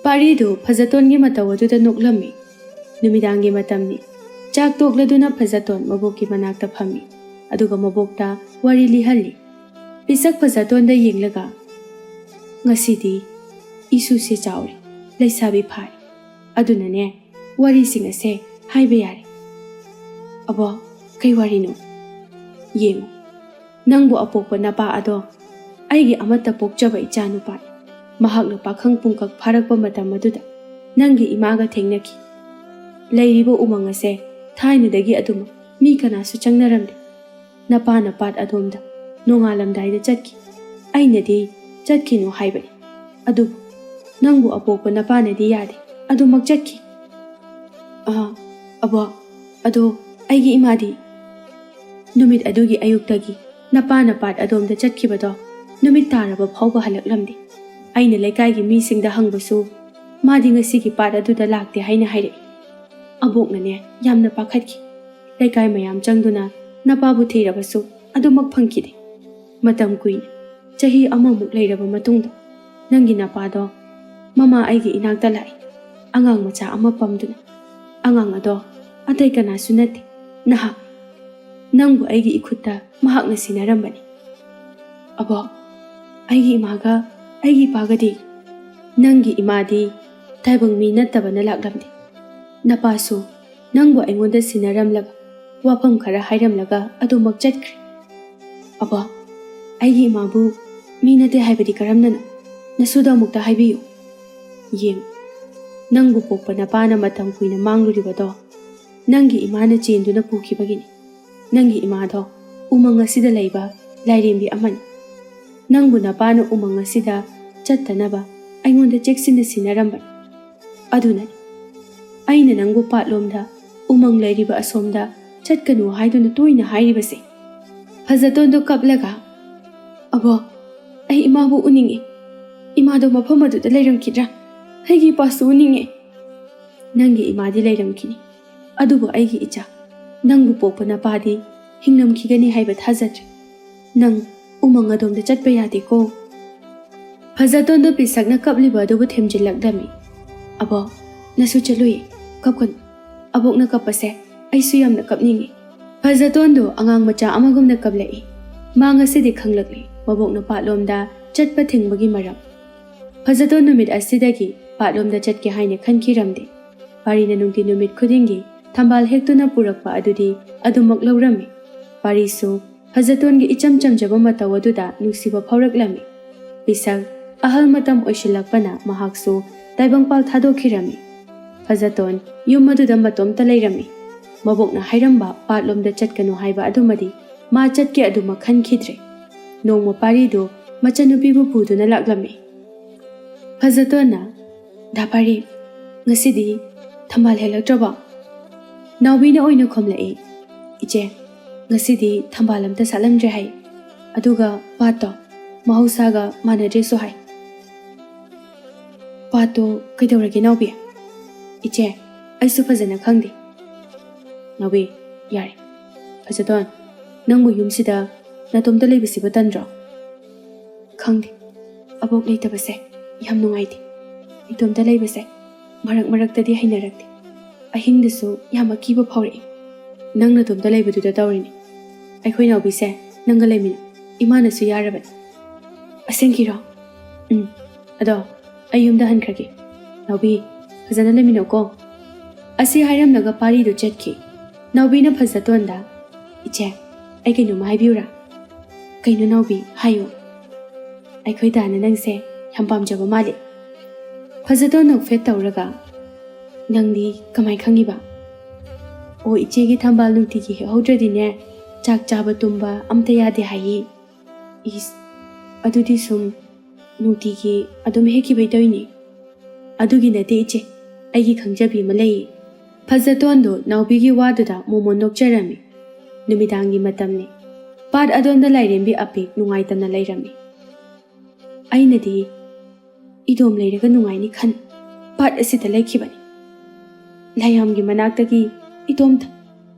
ꯄꯥꯔꯤꯗꯨ ꯐꯖꯇꯣꯟꯒꯤ ꯃꯇꯧ ꯑꯗꯨꯗ ꯅꯣꯛꯂꯝꯃꯤ꯫ ꯅꯨꯃꯤꯗꯥꯡꯒꯤ ꯃꯇꯝꯅꯤ꯫ ꯆꯥꯛ ꯇꯣꯛꯂꯗꯨꯅ ꯐꯖꯇꯣꯟ ꯃꯕꯣꯛꯀꯤ ꯃꯅꯥꯛꯇ ꯐꯝꯃꯤ꯫ ꯑꯗꯨꯒ ꯃꯕꯣꯛꯇ ꯋꯥꯔꯤ ꯂꯤꯍꯜꯂꯤ꯫ ꯄꯤꯁꯛ ꯐꯖꯇꯣꯟꯗ ꯌꯦꯡꯂꯒ, ꯉꯁꯤꯗꯤ ꯏꯁꯨꯁꯦ ꯆꯥꯎꯔꯦ, ꯂꯩꯁꯥꯕꯤ ꯐꯥꯔꯦ, ꯑꯗꯨꯅꯅꯦ ꯋꯥꯔꯤꯁꯤꯡ ꯑꯁꯦ ꯍꯥꯏꯕ ꯌꯥꯔꯦ꯫ ꯑꯕꯣ, ꯀꯩ ꯋꯥꯔꯤꯅꯣ? ꯌꯦꯡꯉꯨ, ꯅꯪꯕꯨ ꯑꯄꯣꯛꯄ ꯅꯄꯥ ꯑꯗꯣ ꯑꯩꯒꯤ ꯑꯃꯠꯇ ꯄꯣꯛꯆꯕ ꯏꯆꯥ ꯅꯨꯄꯥꯅꯤ꯫ ꯃꯍꯥꯛꯅ ꯄꯥꯈꯪ ꯄꯨꯡꯀꯛ ꯐꯥꯔꯛꯄ ꯃꯇꯝ ꯑꯗꯨꯗ ꯅꯪꯒꯤ ꯏꯃꯥꯒ ꯊꯦꯡꯅꯈꯤ꯫ ꯂꯩꯔꯤꯕ ꯎꯃꯪ ꯑꯁꯦ ꯊꯥꯏꯅꯗꯒꯤ ꯑꯗꯨꯃꯛ ꯃꯤ ꯀꯅꯥꯁꯨ ꯆꯪꯅꯔꯝꯗꯦ꯫ ꯅꯄꯥꯅ ꯄꯥꯠ ꯑꯗꯣꯝꯗ ꯅꯣꯡꯉꯥꯜꯂꯝꯗꯥꯏꯗ ꯆꯠꯈꯤ꯫ ꯑꯩꯅꯗꯤ ꯆꯠꯈꯤꯅꯨ ꯍꯥꯏꯕꯅꯤ, ꯑꯗꯨꯕꯨ ꯅꯪꯕꯨ ꯑꯄꯣꯛꯄ ꯅꯄꯥꯅꯗꯤ ꯌꯥꯗꯦ, ꯑꯗꯨꯃꯛ ꯆꯠꯈꯤ꯫ ꯑꯕꯣ, ꯑꯗꯣ ꯑꯩꯒꯤ ꯏꯃꯥꯗꯤ? ꯅꯨꯃꯤꯠ ꯑꯗꯨꯒꯤ ꯑꯌꯨꯛꯇꯒꯤ ꯅꯄꯥꯅ ꯄꯥꯠ ꯑꯗꯣꯝꯗ ꯆꯠꯈꯤꯕꯗꯣ ꯅꯨꯃꯤꯠ ꯇꯥꯔꯕ ꯐꯥꯎꯕ ꯍꯜꯂꯛꯂꯝꯗꯦ꯫ ꯑꯩꯅ ꯂꯩꯀꯥꯏꯒꯤ ꯃꯤꯁꯤꯡꯗ ꯍꯪꯕꯁꯨ ꯃꯥꯗꯤ ꯉꯁꯤꯒꯤ ꯄꯥꯠ ꯑꯗꯨꯗ ꯂꯥꯛꯇꯦ ꯍꯥꯏꯅ ꯍꯥꯏꯔꯛꯏ꯫ ꯑꯕꯣꯛꯅꯅꯦ ꯌꯥꯝꯅ ꯄꯥꯈꯠꯈꯤ꯫ ꯂꯩꯀꯥꯏ ꯃꯌꯥꯝ ꯆꯪꯗꯨꯅ ꯅꯄꯥꯕꯨ ꯊꯤꯔꯕꯁꯨ ꯑꯗꯨꯃꯛ ꯐꯪꯈꯤꯗꯦ꯫ ꯃꯇꯝ ꯀꯨꯏꯅ ꯆꯍꯤ ꯑꯃꯃꯨꯛ ꯂꯩꯔꯕ ꯃꯇꯨꯡꯗ ꯅꯪꯒꯤ ꯅꯄꯥꯗꯣ ꯃꯃꯥ ꯑꯩꯒꯤ ꯏꯅꯥꯛꯇ ꯂꯥꯛꯏ, ꯑꯉꯥꯡ ꯃꯆꯥ ꯑꯃ ꯄꯝꯗꯨꯅ꯫ ꯑꯉꯥꯡ ꯑꯗꯣ ꯑꯇꯩ ꯀꯅꯥꯁꯨ ꯅꯠꯇꯦ, ꯅꯍꯥꯛ꯫ ꯅꯪꯕꯨ ꯑꯩꯒꯤ ꯏꯈꯨꯠꯇ ꯃꯍꯥꯛꯅ ꯁꯤꯟꯅꯔꯝꯕꯅꯤ꯫ ꯑꯕꯣꯛ, ꯑꯩꯒꯤ ꯏꯃꯥꯒ ꯑꯩꯒꯤ ꯏꯄꯥꯒꯗꯤ? ꯅꯪꯒꯤ ꯏꯃꯥꯗꯤ ꯇꯥꯏꯕꯪ ꯃꯤ ꯅꯠꯇꯕꯅ ꯂꯥꯛꯂꯝꯗꯦ꯫ ꯅꯄꯥꯁꯨ ꯅꯪꯕꯨ ꯑꯩꯉꯣꯟꯗ ꯁꯤꯟꯅꯔꯝꯂꯒ ꯋꯥꯐꯝ ꯈꯔ ꯍꯥꯏꯔꯝꯂꯒ ꯑꯗꯨꯃꯛ ꯆꯠꯈ꯭ꯔꯦ꯫ ꯑꯕꯣꯛ, ꯑꯩꯒꯤ ꯏꯃꯥꯕꯨ ꯃꯤ ꯅꯠꯇꯦ ꯍꯥꯏꯕꯗꯤ ꯀꯔꯝꯅꯅꯣ? ꯅꯁꯨꯗ ꯑꯃꯨꯛꯇ ꯍꯥꯏꯕꯤꯌꯨ꯫ ꯌꯦꯡ, ꯅꯪꯕꯨ ꯄꯣꯛꯄ ꯅꯄꯥꯅ ꯃꯇꯝ ꯀꯨꯏꯅ ꯃꯥꯡꯂꯨꯔꯤꯕꯗꯣ ꯅꯪꯒꯤ ꯏꯃꯥꯅ ꯆꯦꯟꯗꯨꯅ ꯄꯨꯈꯤꯕꯒꯤꯅꯤ꯫ ꯅꯪꯒꯤ ꯏꯃꯥꯗꯣ ꯎꯃꯪ ꯑꯁꯤꯗ ꯂꯩꯕ ꯂꯥꯏꯔꯦꯝꯕꯤ ꯑꯃꯅꯤ꯫ ꯅꯪꯕꯨ ꯅꯄꯥꯅ ꯎꯃꯪ ꯑꯁꯤꯗ ꯆꯠꯇꯅꯕ ꯑꯩꯉꯣꯟꯗ ꯆꯦꯛꯁꯤꯟꯅ ꯁꯤꯟꯅꯔꯝꯕꯅꯤ꯫ ꯑꯗꯨꯅꯅꯤ ꯑꯩꯅ ꯅꯪꯕꯨ ꯄꯥꯠꯂꯣꯝꯗ ꯎꯃꯪ ꯂꯩꯔꯤꯕ ꯑꯁꯣꯝꯗ ꯆꯠꯀꯅꯨ ꯍꯥꯏꯗꯨꯅ ꯇꯣꯏꯅ ꯍꯥꯏꯔꯤꯕꯁꯦ꯫ ꯐꯖꯇꯣꯟꯗꯣ ꯀꯞꯂꯒ, ꯑꯕꯣꯛ, ꯑꯩ ꯏꯃꯥꯕꯨ ꯎꯅꯤꯡꯉꯤ꯫ ꯏꯃꯥꯗꯣ ꯃꯐꯝ ꯑꯗꯨꯗ ꯂꯩꯔꯝꯈꯤꯗ꯭ꯔꯥ? ꯑꯩꯒꯤ ꯏꯄꯥꯁꯨ ꯎꯅꯤꯡꯉꯤ꯫ ꯅꯪꯒꯤ ꯏꯃꯥꯗꯤ ꯂꯩꯔꯝꯈꯤꯅꯤ, ꯑꯗꯨꯕꯨ ꯑꯩꯒꯤ ꯏꯆꯥ, ꯅꯪꯕꯨ ꯄꯣꯛꯄ ꯅꯄꯥꯗꯤ ꯍꯤꯡꯂꯝꯈꯤꯒꯅꯤ ꯍꯥꯏꯕ ꯊꯥꯖꯗ꯭ꯔꯦ꯫ ꯅꯪ ꯎꯃꯪ ꯑꯗꯣꯝꯗ ꯆꯠꯄ ꯌꯥꯗꯦꯀꯣ꯫ ꯐꯖꯇꯣꯟꯗꯣ ꯄꯤꯁꯛꯅ ꯀꯞꯂꯤꯕ ꯑꯗꯨꯕꯨ ꯊꯦꯝꯖꯤꯜꯂꯛꯂꯝꯃꯤ꯫ ꯑꯕꯣꯛ, ꯅꯁꯨ ꯆꯠꯂꯨꯏ, ꯀꯞꯀꯅꯨ꯫ ꯑꯕꯣꯛꯅ ꯀꯞꯄꯁꯦ ꯑꯩꯁꯨ ꯌꯥꯝꯅ ꯀꯞꯅꯤꯡꯉꯤ꯫ ꯐꯖꯇꯣꯟꯗꯣ ꯑꯉꯥꯡ ꯃꯆꯥ ꯑꯃꯒꯨꯝꯅ ꯀꯞꯂꯛꯏ꯫ ꯃꯥ ꯉꯁꯤꯗꯤ ꯈꯪꯂꯛꯂꯤ ꯃꯕꯣꯛꯅ ꯄꯥꯠꯂꯣꯝꯗ ꯆꯠꯄ ꯊꯤꯡꯕꯒꯤ ꯃꯔꯝ꯫ ꯐꯖꯇꯣꯟ ꯅꯨꯃꯤꯠ ꯑꯁꯤꯗꯒꯤ ꯄꯥꯠꯂꯣꯝꯗ ꯆꯠꯀꯦ ꯍꯥꯏꯅ ꯈꯟꯈꯤꯔꯝꯗꯦ꯫ ꯄꯥꯔꯤꯅ ꯅꯨꯡꯇꯤ ꯅꯨꯃꯤꯠ ꯈꯨꯗꯤꯡꯒꯤ ꯊꯝꯕꯥꯜ ꯍꯦꯛꯇꯨꯅ ꯄꯨꯔꯛꯄ ꯑꯗꯨꯗꯤ ꯑꯗꯨꯃꯛ ꯂꯧꯔꯝꯃꯤ꯫ ꯄꯥꯔꯤꯁꯨ ꯐꯖꯇꯣꯟꯒꯤ ꯏꯆꯝ ꯆꯝꯖꯕ ꯃꯇꯧ ꯑꯗꯨꯗ ꯅꯨꯡꯁꯤꯕ ꯐꯥꯎꯔꯛꯂꯝꯃꯤ꯫ ꯄꯤꯁꯛ ꯑꯍꯜ ꯃꯇꯝ ꯑꯣꯏꯁꯤꯜꯂꯛꯄꯅ ꯃꯍꯥꯛꯁꯨ ꯇꯥꯏꯕꯪꯄꯥꯜ ꯊꯥꯗꯣꯛꯈꯤꯔꯝꯃꯤ꯫ ꯐꯖꯇꯣꯟ ꯌꯨꯝ ꯑꯗꯨꯗ ꯃꯇꯣꯝꯇ ꯂꯩꯔꯝꯃꯤ꯫ ꯃꯕꯣꯛꯅ ꯍꯥꯏꯔꯝꯕ ꯄꯥꯠꯂꯣꯝꯗ ꯆꯠꯀꯅꯨ ꯍꯥꯏꯕ ꯑꯗꯨꯃꯗꯤ ꯃꯥ ꯆꯠꯀꯦ ꯑꯗꯨꯃꯛ ꯈꯟꯈꯤꯗ꯭ꯔꯦ꯫ ꯅꯣꯡꯃ ꯄꯥꯔꯤꯗꯨ ꯃꯆꯟꯅꯨꯄꯤꯕꯨ ꯄꯨꯗꯨꯅ ꯂꯥꯛꯂꯝꯃꯤ꯫ ꯐꯖꯇꯣꯟꯅ, ꯗꯥ ꯄꯥꯔꯤ, ꯉꯁꯤꯗꯤ ꯊꯝꯕꯥꯜ ꯍꯦꯛꯂꯛꯇ꯭ꯔꯕꯣ? ꯅꯥꯎꯕꯤꯅ ꯑꯣꯏꯅ ꯈꯨꯝꯂꯛꯏ꯫ ꯏꯆꯦ, ꯉꯁꯤꯗꯤ ꯊꯝꯕꯥꯜ ꯑꯝꯇ ꯁꯥꯠꯂꯝꯗ꯭ꯔꯦ ꯍꯥꯏ, ꯑꯗꯨꯒ ꯄꯥꯠꯇꯣ ꯃꯍꯧꯁꯥꯒ ꯃꯥꯟꯅꯗ꯭ꯔꯦꯁꯨ ꯍꯥꯏ꯫ ꯄꯥꯠꯇꯣ ꯀꯩꯗꯧꯔꯒꯦ ꯅꯥꯎꯕꯤ? ꯏꯆꯦ, ꯑꯩꯁꯨ ꯐꯖꯅ ꯈꯪꯗꯦ꯫ ꯅꯥꯎꯕꯤ, ꯌꯥꯔꯦ꯫ ꯐꯖꯇꯣꯟ, ꯅꯪꯕꯨ ꯌꯨꯝꯁꯤꯗ ꯅꯇꯣꯝꯇ ꯂꯩꯕꯁꯤꯕꯨ ꯇꯟꯗ꯭ꯔꯣ? ꯈꯪꯗꯦ, ꯑꯕꯣꯛ ꯂꯩꯇꯕꯁꯦ ꯌꯥꯝ ꯅꯨꯡꯉꯥꯏꯇꯦ꯫ ꯏꯇꯣꯝꯇ ꯂꯩꯕꯁꯦ ꯃꯔꯛ ꯃꯔꯛꯇꯗꯤ ꯍꯩꯅꯔꯛꯇꯦ꯫ ꯑꯍꯤꯡꯗꯁꯨ ꯌꯥꯝ ꯑꯀꯤꯕ ꯐꯥꯎꯔꯛꯏ꯫ ꯅꯪ ꯅꯇꯣꯝꯇ ꯂꯩꯕꯗꯨꯗ ꯇꯧꯔꯤꯅꯤ꯫ ꯑꯩꯈꯣꯏ ꯅꯥꯎꯕꯤꯁꯦ ꯅꯪꯒ ꯂꯩꯃꯤꯟꯅꯧ, ꯏꯃꯥꯅꯁꯨ ꯌꯥꯔꯕꯅꯤ꯫ ꯑꯁꯦꯡꯀꯤꯔꯣ? ꯑꯗꯣ ꯑꯩ ꯌꯨꯝꯗ ꯍꯟꯈ꯭ꯔꯒꯦ꯫ ꯅꯥꯎꯕꯤ, ꯐꯖꯅ ꯂꯩꯃꯤꯟꯅꯧꯀꯣ꯫ ꯑꯁꯤ ꯍꯥꯏꯔꯝꯂꯒ ꯄꯥꯔꯤꯗꯨ ꯆꯠꯈꯤ꯫ ꯅꯥꯎꯕꯤꯅ ꯐꯖꯇꯣꯟꯗ, ꯏꯆꯦ, ꯑꯩ ꯀꯩꯅꯣꯝꯃ ꯍꯥꯏꯕꯤꯌꯨꯔꯥ? ꯀꯩꯅꯣ ꯅꯥꯎꯕꯤ, ꯍꯥꯏꯌꯨ꯫ ꯑꯩꯈꯣꯏ ꯗꯥꯅ ꯅꯪꯁꯦ ꯌꯥꯝ ꯄꯥꯝꯖꯕ ꯃꯥꯜꯂꯤ꯫ ꯐꯖꯇꯣꯟ ꯅꯣꯛꯐꯦꯠ ꯇꯧꯔꯒ, ꯅꯪꯗꯤ ꯀꯃꯥꯏ ꯈꯪꯉꯤꯕ? ꯑꯣ, ꯏꯆꯦꯒꯤ ꯊꯝꯕꯥꯜ ꯅꯨꯡꯇꯤꯒꯤ ꯍꯦꯛꯍꯧꯗ꯭ꯔꯗꯤꯅꯦ ꯆꯥꯛ ꯆꯥꯕ ꯇꯨꯝꯕ ꯑꯝꯇ ꯌꯥꯗꯦ ꯍꯥꯏꯌꯦ꯫ ꯏꯁ, ꯑꯗꯨꯗꯤ ꯁꯨꯝ ꯅꯨꯡꯇꯤꯒꯤ ꯑꯗꯨꯝ ꯍꯦꯛꯈꯤꯕꯩ ꯇꯧꯏꯅꯤ꯫ ꯑꯗꯨꯒꯤ ꯅꯠꯇꯦ ꯏꯆꯦ, ꯑꯩꯒꯤ ꯈꯪꯖꯕꯤ ꯑꯃ ꯂꯩꯌꯦ꯫ ꯐꯖꯇꯣꯟꯗꯣ ꯅꯥꯎꯕꯤꯒꯤ ꯋꯥꯗꯨꯗ ꯃꯣꯃꯣꯟ ꯅꯣꯛꯆꯔꯝꯃꯤ꯫ ꯅꯨꯃꯤꯗꯥꯡꯒꯤ ꯃꯇꯝꯅꯤ꯫ ꯄꯥꯠ ꯑꯗꯣꯝꯗ ꯂꯥꯏꯔꯦꯝꯕꯤ ꯑꯄꯤꯛ ꯅꯨꯡꯉꯥꯏꯇꯅ ꯂꯩꯔꯝꯃꯤ꯫ ꯑꯩꯅꯗꯤ ꯏꯗꯣꯝ ꯂꯩꯔꯒ ꯅꯨꯡꯉꯥꯏꯅꯤ ꯈꯟ ꯄꯥꯠ ꯑꯁꯤꯗ ꯂꯩꯈꯤꯕꯅꯤ꯫ ꯂꯥꯏꯌꯥꯝꯒꯤ ꯃꯅꯥꯛꯇꯒꯤ ꯏꯇꯣꯝꯇ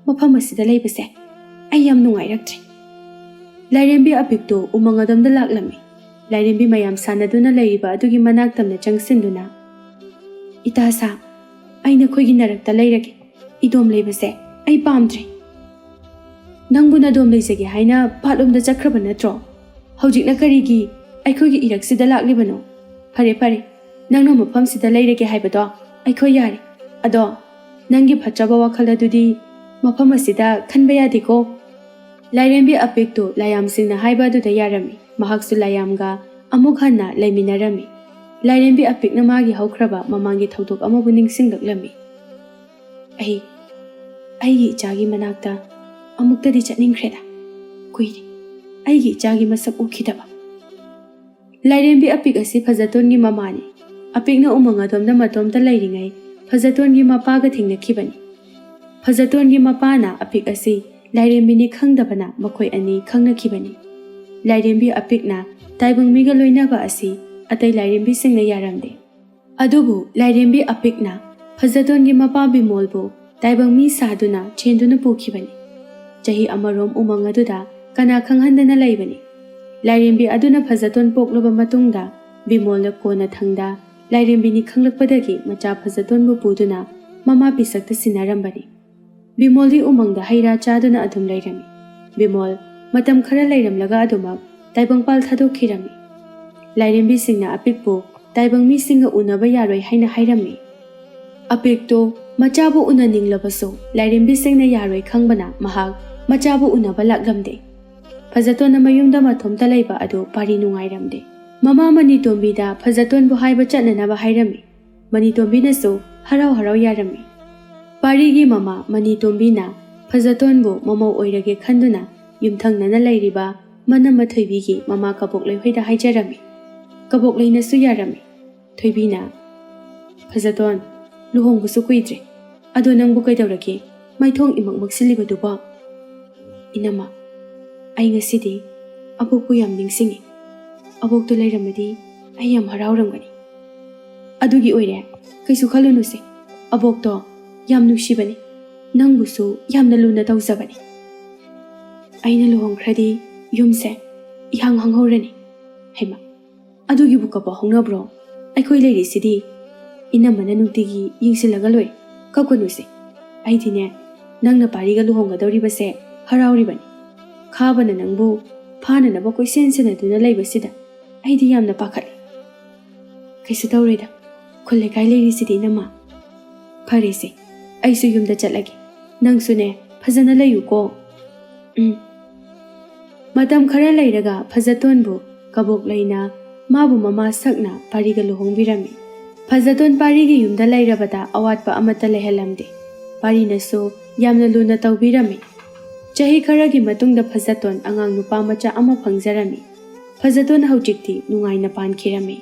ꯃꯐꯝ ꯑꯁꯤꯗ ꯂꯩꯕꯁꯦ ꯑꯩ ꯌꯥꯝ ꯅꯨꯡꯉꯥꯏꯔꯛꯇ꯭ꯔꯦ꯫ ꯂꯥꯏꯔꯦꯝꯕꯤ ꯑꯄꯤꯛꯇꯨ ꯎꯃꯪ ꯑꯗꯣꯝꯗ ꯂꯥꯛꯂꯝꯃꯤ꯫ ꯂꯥꯏꯔꯦꯝꯕꯤ ꯃꯌꯥꯝ ꯁꯥꯟꯅꯗꯨꯅ ꯂꯩꯔꯤꯕ ꯑꯗꯨꯒꯤ ꯃꯅꯥꯛ ꯇꯝꯅ ꯆꯪꯁꯤꯟꯗꯨꯅ, ꯏꯇꯥꯁꯥ, ꯑꯩ ꯅꯈꯣꯏꯒꯤ ꯅꯔꯛꯇ ꯂꯩꯔꯒꯦ꯫ ꯏꯗꯣꯝ ꯂꯩꯕꯁꯦ ꯑꯩ ꯄꯥꯝꯗ꯭ꯔꯦ꯫ ꯅꯪꯕꯨ ꯅꯗꯣꯝ ꯂꯩꯖꯒꯦ ꯍꯥꯏꯅ ꯄꯥꯠꯂꯣꯝꯗ ꯆꯠꯈ꯭ꯔꯕ ꯅꯠꯇ꯭ꯔꯣ? ꯍꯧꯖꯤꯛꯅ ꯀꯔꯤꯒꯤ ꯑꯩꯈꯣꯏꯒꯤ ꯏꯔꯛꯁꯤꯗ ꯂꯥꯛꯂꯤꯕꯅꯣ? ꯐꯔꯦ ꯐꯔꯦ, ꯅꯪꯅ ꯃꯐꯝꯁꯤꯗ ꯂꯩꯔꯒꯦ ꯍꯥꯏꯕꯗꯣ ꯑꯩꯈꯣꯏ ꯌꯥꯔꯦ꯫ ꯑꯗꯣ ꯅꯪꯒꯤ ꯐꯠꯇ꯭ꯔꯕ ꯋꯥꯈꯜ ꯑꯗꯨꯗꯤ ꯃꯐꯝ ꯑꯁꯤꯗ ꯈꯟꯕ ꯌꯥꯗꯦꯀꯣ꯫ ꯂꯥꯏꯔꯦꯝꯕꯤ ꯑꯄꯤꯛꯇꯨ ꯂꯥꯏꯌꯥꯝꯁꯤꯡꯅ ꯍꯥꯏꯕ ꯑꯗꯨꯗ ꯌꯥꯔꯝꯃꯤ꯫ ꯃꯍꯥꯛꯁꯨ ꯂꯥꯏꯌꯥꯝꯒ ꯑꯃꯨꯛ ꯍꯟꯅ ꯂꯩꯃꯤꯟꯅꯔꯝꯃꯤ꯫ ꯂꯥꯏꯔꯦꯝꯕꯤ ꯑꯄꯤꯛꯅ ꯃꯥꯒꯤ ꯍꯧꯈ꯭ꯔꯕ ꯃꯃꯥꯡꯒꯤ ꯊꯧꯗꯣꯛ ꯑꯃꯕꯨ ꯅꯤꯡꯁꯤꯡꯂꯛꯂꯝꯃꯤ꯫ ꯑꯩꯒꯤ ꯏꯆꯥꯒꯤ ꯃꯅꯥꯛꯇ ꯑꯃꯨꯛꯇꯗꯤ ꯆꯠꯅꯤꯡꯈ꯭ꯔꯦꯗ꯫ ꯀꯨꯏꯔꯦ ꯑꯩꯒꯤ ꯏꯆꯥꯒꯤ ꯃꯁꯛ ꯎꯈꯤꯗꯕ꯫ ꯂꯥꯏꯔꯦꯝꯕꯤ ꯑꯄꯤꯛ ꯑꯁꯤ ꯐꯖꯇꯣꯟꯒꯤ ꯃꯃꯥꯅꯤ꯫ ꯑꯄꯤꯛꯅ ꯎꯃꯪ ꯑꯗꯣꯝꯗ ꯃꯇꯣꯝꯇ ꯂꯩꯔꯤꯉꯩ ꯐꯖꯇꯣꯟꯒꯤ ꯃꯄꯥꯒ ꯊꯦꯡꯅꯈꯤꯕꯅꯤ꯫ ꯐꯖꯇꯣꯟꯒꯤ ꯃꯄꯥꯅ ꯑꯄꯤꯛ ꯑꯁꯤ ꯂꯥꯏꯔꯦꯝꯕꯤꯅꯤ ꯈꯪꯗꯕꯅ ꯃꯈꯣꯏ ꯑꯅꯤ ꯈꯪꯅꯈꯤꯕꯅꯤ꯫ ꯂꯥꯏꯔꯦꯝꯕꯤ ꯑꯄꯤꯛꯅ ꯇꯥꯏꯕꯪ ꯃꯤꯒ ꯂꯣꯏꯅꯕ ꯑꯁꯤ ꯑꯇꯩ ꯂꯥꯏꯔꯦꯝꯕꯤꯁꯤꯡꯅ ꯌꯥꯔꯝꯗꯦ꯫ ꯑꯗꯨꯕꯨ ꯂꯥꯏꯔꯦꯝꯕꯤ ꯑꯄꯤꯛꯅ ꯐꯖꯇꯣꯟꯒꯤ ꯃꯄꯥ ꯕꯤꯃꯣꯜꯕꯨ ꯇꯥꯏꯕꯪ ꯃꯤ ꯁꯥꯗꯨꯅ ꯆꯦꯟꯗꯨꯅ ꯄꯨꯈꯤꯕꯅꯤ꯫ ꯆꯍꯤ ꯑꯃꯔꯣꯝ ꯎꯃꯪ ꯑꯗꯨꯗ ꯀꯅꯥ ꯈꯪꯍꯟꯗꯅ ꯂꯩꯕꯅꯤ꯫ ꯂꯥꯏꯔꯦꯝꯕꯤ ꯑꯗꯨꯅ ꯐꯖꯇꯣꯟ ꯄꯣꯛꯂꯕ ꯃꯇꯨꯡꯗ ꯕꯤꯃꯣꯜꯅ ꯀꯣꯟꯅ ꯊꯪꯗ ꯂꯥꯏꯔꯦꯝꯕꯤꯅꯤ ꯈꯪꯂꯛꯄꯗꯒꯤ ꯃꯆꯥ ꯐꯖꯇꯣꯟꯕꯨ ꯄꯨꯗꯨꯅ ꯃꯃꯥ ꯄꯤꯁꯛꯇ ꯁꯤꯟꯅꯔꯝꯕꯅꯤ꯫ ꯕꯤꯃꯣꯜꯗꯤ ꯎꯃꯪꯗ ꯍꯩꯔꯥ ꯆꯥꯗꯨꯅ ꯑꯗꯨꯝ ꯂꯩꯔꯝꯃꯤ꯫ ꯕꯤꯃꯣꯜ ꯃꯇꯝ ꯈꯔ ꯂꯩꯔꯝꯂꯒ ꯑꯗꯨꯃꯛ ꯇꯥꯏꯕꯪꯄꯥꯜ ꯊꯥꯗꯣꯛꯈꯤꯔꯝꯃꯤ꯫ ꯂꯥꯏꯔꯦꯝꯕꯤꯁꯤꯡꯅ ꯑꯄꯤꯛꯄꯨ ꯇꯥꯏꯕꯪ ꯃꯤꯁꯤꯡꯒ ꯎꯅꯕ ꯌꯥꯔꯣꯏ ꯍꯥꯏꯅ ꯍꯥꯏꯔꯝꯃꯤ꯫ ꯑꯄꯤꯛꯇꯨ ꯃꯆꯥꯕꯨ ꯎꯅꯅꯤꯡꯂꯕꯁꯨ ꯂꯥꯏꯔꯦꯝꯕꯤꯁꯤꯡꯅ ꯌꯥꯔꯣꯏ ꯈꯪꯕꯅ ꯃꯍꯥꯛ ꯃꯆꯥꯕꯨ ꯎꯅꯕ ꯂꯥꯛꯂꯝꯗꯦ꯫ ꯐꯖꯇꯣꯟꯅ ꯃꯌꯨꯝꯗ ꯃꯊꯣꯝꯇ ꯂꯩꯕ ꯑꯗꯨ ꯄꯥꯔꯤ ꯅꯨꯡꯉꯥꯏꯔꯝꯗꯦ꯫ ꯃꯃꯥ ꯃꯅꯤꯇꯣꯝꯕꯤꯗ ꯐꯖꯇꯣꯟꯕꯨ ꯍꯥꯏꯕ ꯆꯠꯅꯅꯕ ꯍꯥꯏꯔꯝꯃꯤ꯫ ꯃꯅꯤꯇꯣꯝꯕꯤꯅꯁꯨ ꯍꯔꯥꯎ ꯍꯔꯥꯎ ꯌꯥꯔꯝꯃꯤ꯫ ꯄꯥꯔꯤꯒꯤ ꯃꯃꯥ ꯃꯅꯤꯇꯣꯝꯕꯤꯅ ꯐꯖꯇꯣꯟꯕꯨ ꯃꯃꯧ ꯑꯣꯏꯔꯒꯦ ꯈꯟꯗꯨꯅ ꯌꯨꯝꯊꯪꯅꯅ ꯂꯩꯔꯤꯕ ꯃꯅꯝꯃ ꯊꯣꯏꯕꯤꯒꯤ ꯃꯃꯥ ꯀꯕꯣꯛꯂꯩꯍꯣꯏꯗ ꯍꯥꯏꯖꯔꯝꯃꯤ꯫ ꯀꯕꯣꯛꯂꯩꯅꯁꯨ ꯌꯥꯔꯝꯃꯤ꯫ ꯊꯣꯏꯕꯤꯅ "ꯐꯖꯇꯣꯟ, ꯂꯨꯍꯣꯡꯕꯁꯨ ꯀꯨꯏꯗ꯭ꯔꯦ, ꯑꯗꯣ ꯅꯪꯕꯨ ꯀꯩꯗꯧꯔꯒꯦ ꯃꯥꯏꯊꯣꯡ ꯏꯃꯛ ꯃꯛꯁꯤꯜꯂꯤꯕꯗꯨꯕꯣ?" "ꯏꯅꯝꯃ, ꯑꯩ ꯉꯁꯤꯗꯤ ꯑꯕꯣꯛꯄꯨ ꯌꯥꯝ ꯅꯤꯡꯁꯤꯡꯉꯤ꯫ ꯑꯕꯣꯛꯇꯨ ꯂꯩꯔꯝꯃꯗꯤ ꯑꯩ ꯌꯥꯝ ꯍꯔꯥꯎꯔꯝꯒꯅꯤ." "ꯑꯗꯨꯒꯤ ꯑꯣꯏꯔꯦ, ꯀꯩꯁꯨ ꯈꯜꯂꯨꯅꯨꯁꯦ꯫ ꯑꯕꯣꯛꯇꯣ ꯌꯥꯝ ꯅꯨꯡꯁꯤꯕꯅꯤ, ꯅꯪꯕꯨꯁꯨ ꯌꯥꯝꯅ ꯂꯨꯅ ꯇꯧꯖꯕꯅꯤ꯫ ꯑꯩꯅ ꯂꯨꯍꯣꯡꯈ꯭ꯔꯗꯤ ꯌꯨꯝꯁꯦ ꯏꯍꯥꯡ ꯍꯥꯡꯍꯧꯔꯅꯤ." "ꯍꯩꯃ, ꯑꯗꯨꯒꯤꯕꯨ ꯀꯞꯄ ꯍꯧꯅꯕ꯭ꯔꯣ? ꯑꯩꯈꯣꯏ ꯂꯩꯔꯤꯁꯤꯗꯤ꯫ ꯏꯅꯝꯃꯅ ꯅꯨꯡꯇꯤꯒꯤ ꯌꯦꯡꯁꯤꯜꯂꯒ ꯂꯣꯏꯔꯦ, ꯀꯞꯀꯅꯨꯁꯦ꯫ ꯑꯩꯗꯤꯅꯦ, ꯅꯪꯅ ꯄꯥꯔꯤꯒ ꯂꯨꯍꯣꯡꯒꯗꯧꯔꯤꯕꯁꯦ ꯍꯔꯥꯎꯔꯤꯕꯅꯤ꯫ ꯈꯥꯕꯅ ꯅꯪꯕꯨ ꯐꯥꯅꯅꯕ ꯀꯣꯏꯁꯦꯟ ꯁꯦꯟꯅꯗꯨꯅ ꯂꯩꯕꯁꯤꯗ ꯑꯩꯗꯤ ꯌꯥꯝꯅ ꯄꯥꯈꯠꯂꯤ." "ꯀꯩꯁꯨ ꯇꯧꯔꯣꯏꯗ, ꯈꯨꯜ ꯂꯩꯀꯥꯏ ꯂꯩꯔꯤꯁꯤꯗꯤ ꯏꯅꯝꯃ." "ꯐꯔꯦꯁꯦ, ꯑꯩꯁꯨ ꯌꯨꯝꯗ ꯆꯠꯂꯒꯦ꯫ ꯅꯪꯁꯨꯅꯦ ꯐꯖꯅ ꯂꯩꯌꯨꯀꯣ." ꯃꯇꯝ ꯈꯔ ꯂꯩꯔꯒ ꯐꯖꯇꯣꯟꯕꯨ ꯀꯕꯣꯛꯂꯩꯅ ꯃꯥꯕꯨ ꯃꯃꯥ ꯁꯛꯅ ꯄꯥꯔꯤꯒ ꯂꯨꯍꯣꯡꯕꯤꯔꯝꯃꯤ꯫ ꯐꯖꯇꯣꯟ ꯄꯥꯔꯤꯒꯤ ꯌꯨꯝꯗ ꯂꯩꯔꯕꯗ ꯑꯋꯥꯠꯄ ꯑꯃꯠꯇ ꯂꯩꯍꯜꯂꯝꯗꯦ꯫ ꯄꯥꯔꯤꯅꯁꯨ ꯌꯥꯝꯅ ꯂꯨꯅ ꯇꯧꯕꯤꯔꯝꯃꯤ꯫ ꯆꯍꯤ ꯈꯔꯒꯤ ꯃꯇꯨꯡꯗ ꯐꯖꯇꯣꯟ ꯑꯉꯥꯡ ꯅꯨꯄꯥ ꯃꯆꯥ ꯑꯃ ꯐꯪꯖꯔꯝꯃꯤ꯫ ꯐꯖꯇꯣꯟ ꯍꯧꯖꯤꯛꯇꯤ ꯅꯨꯡꯉꯥꯏꯅ ꯄꯥꯟꯈꯤꯔꯝꯃꯤ꯫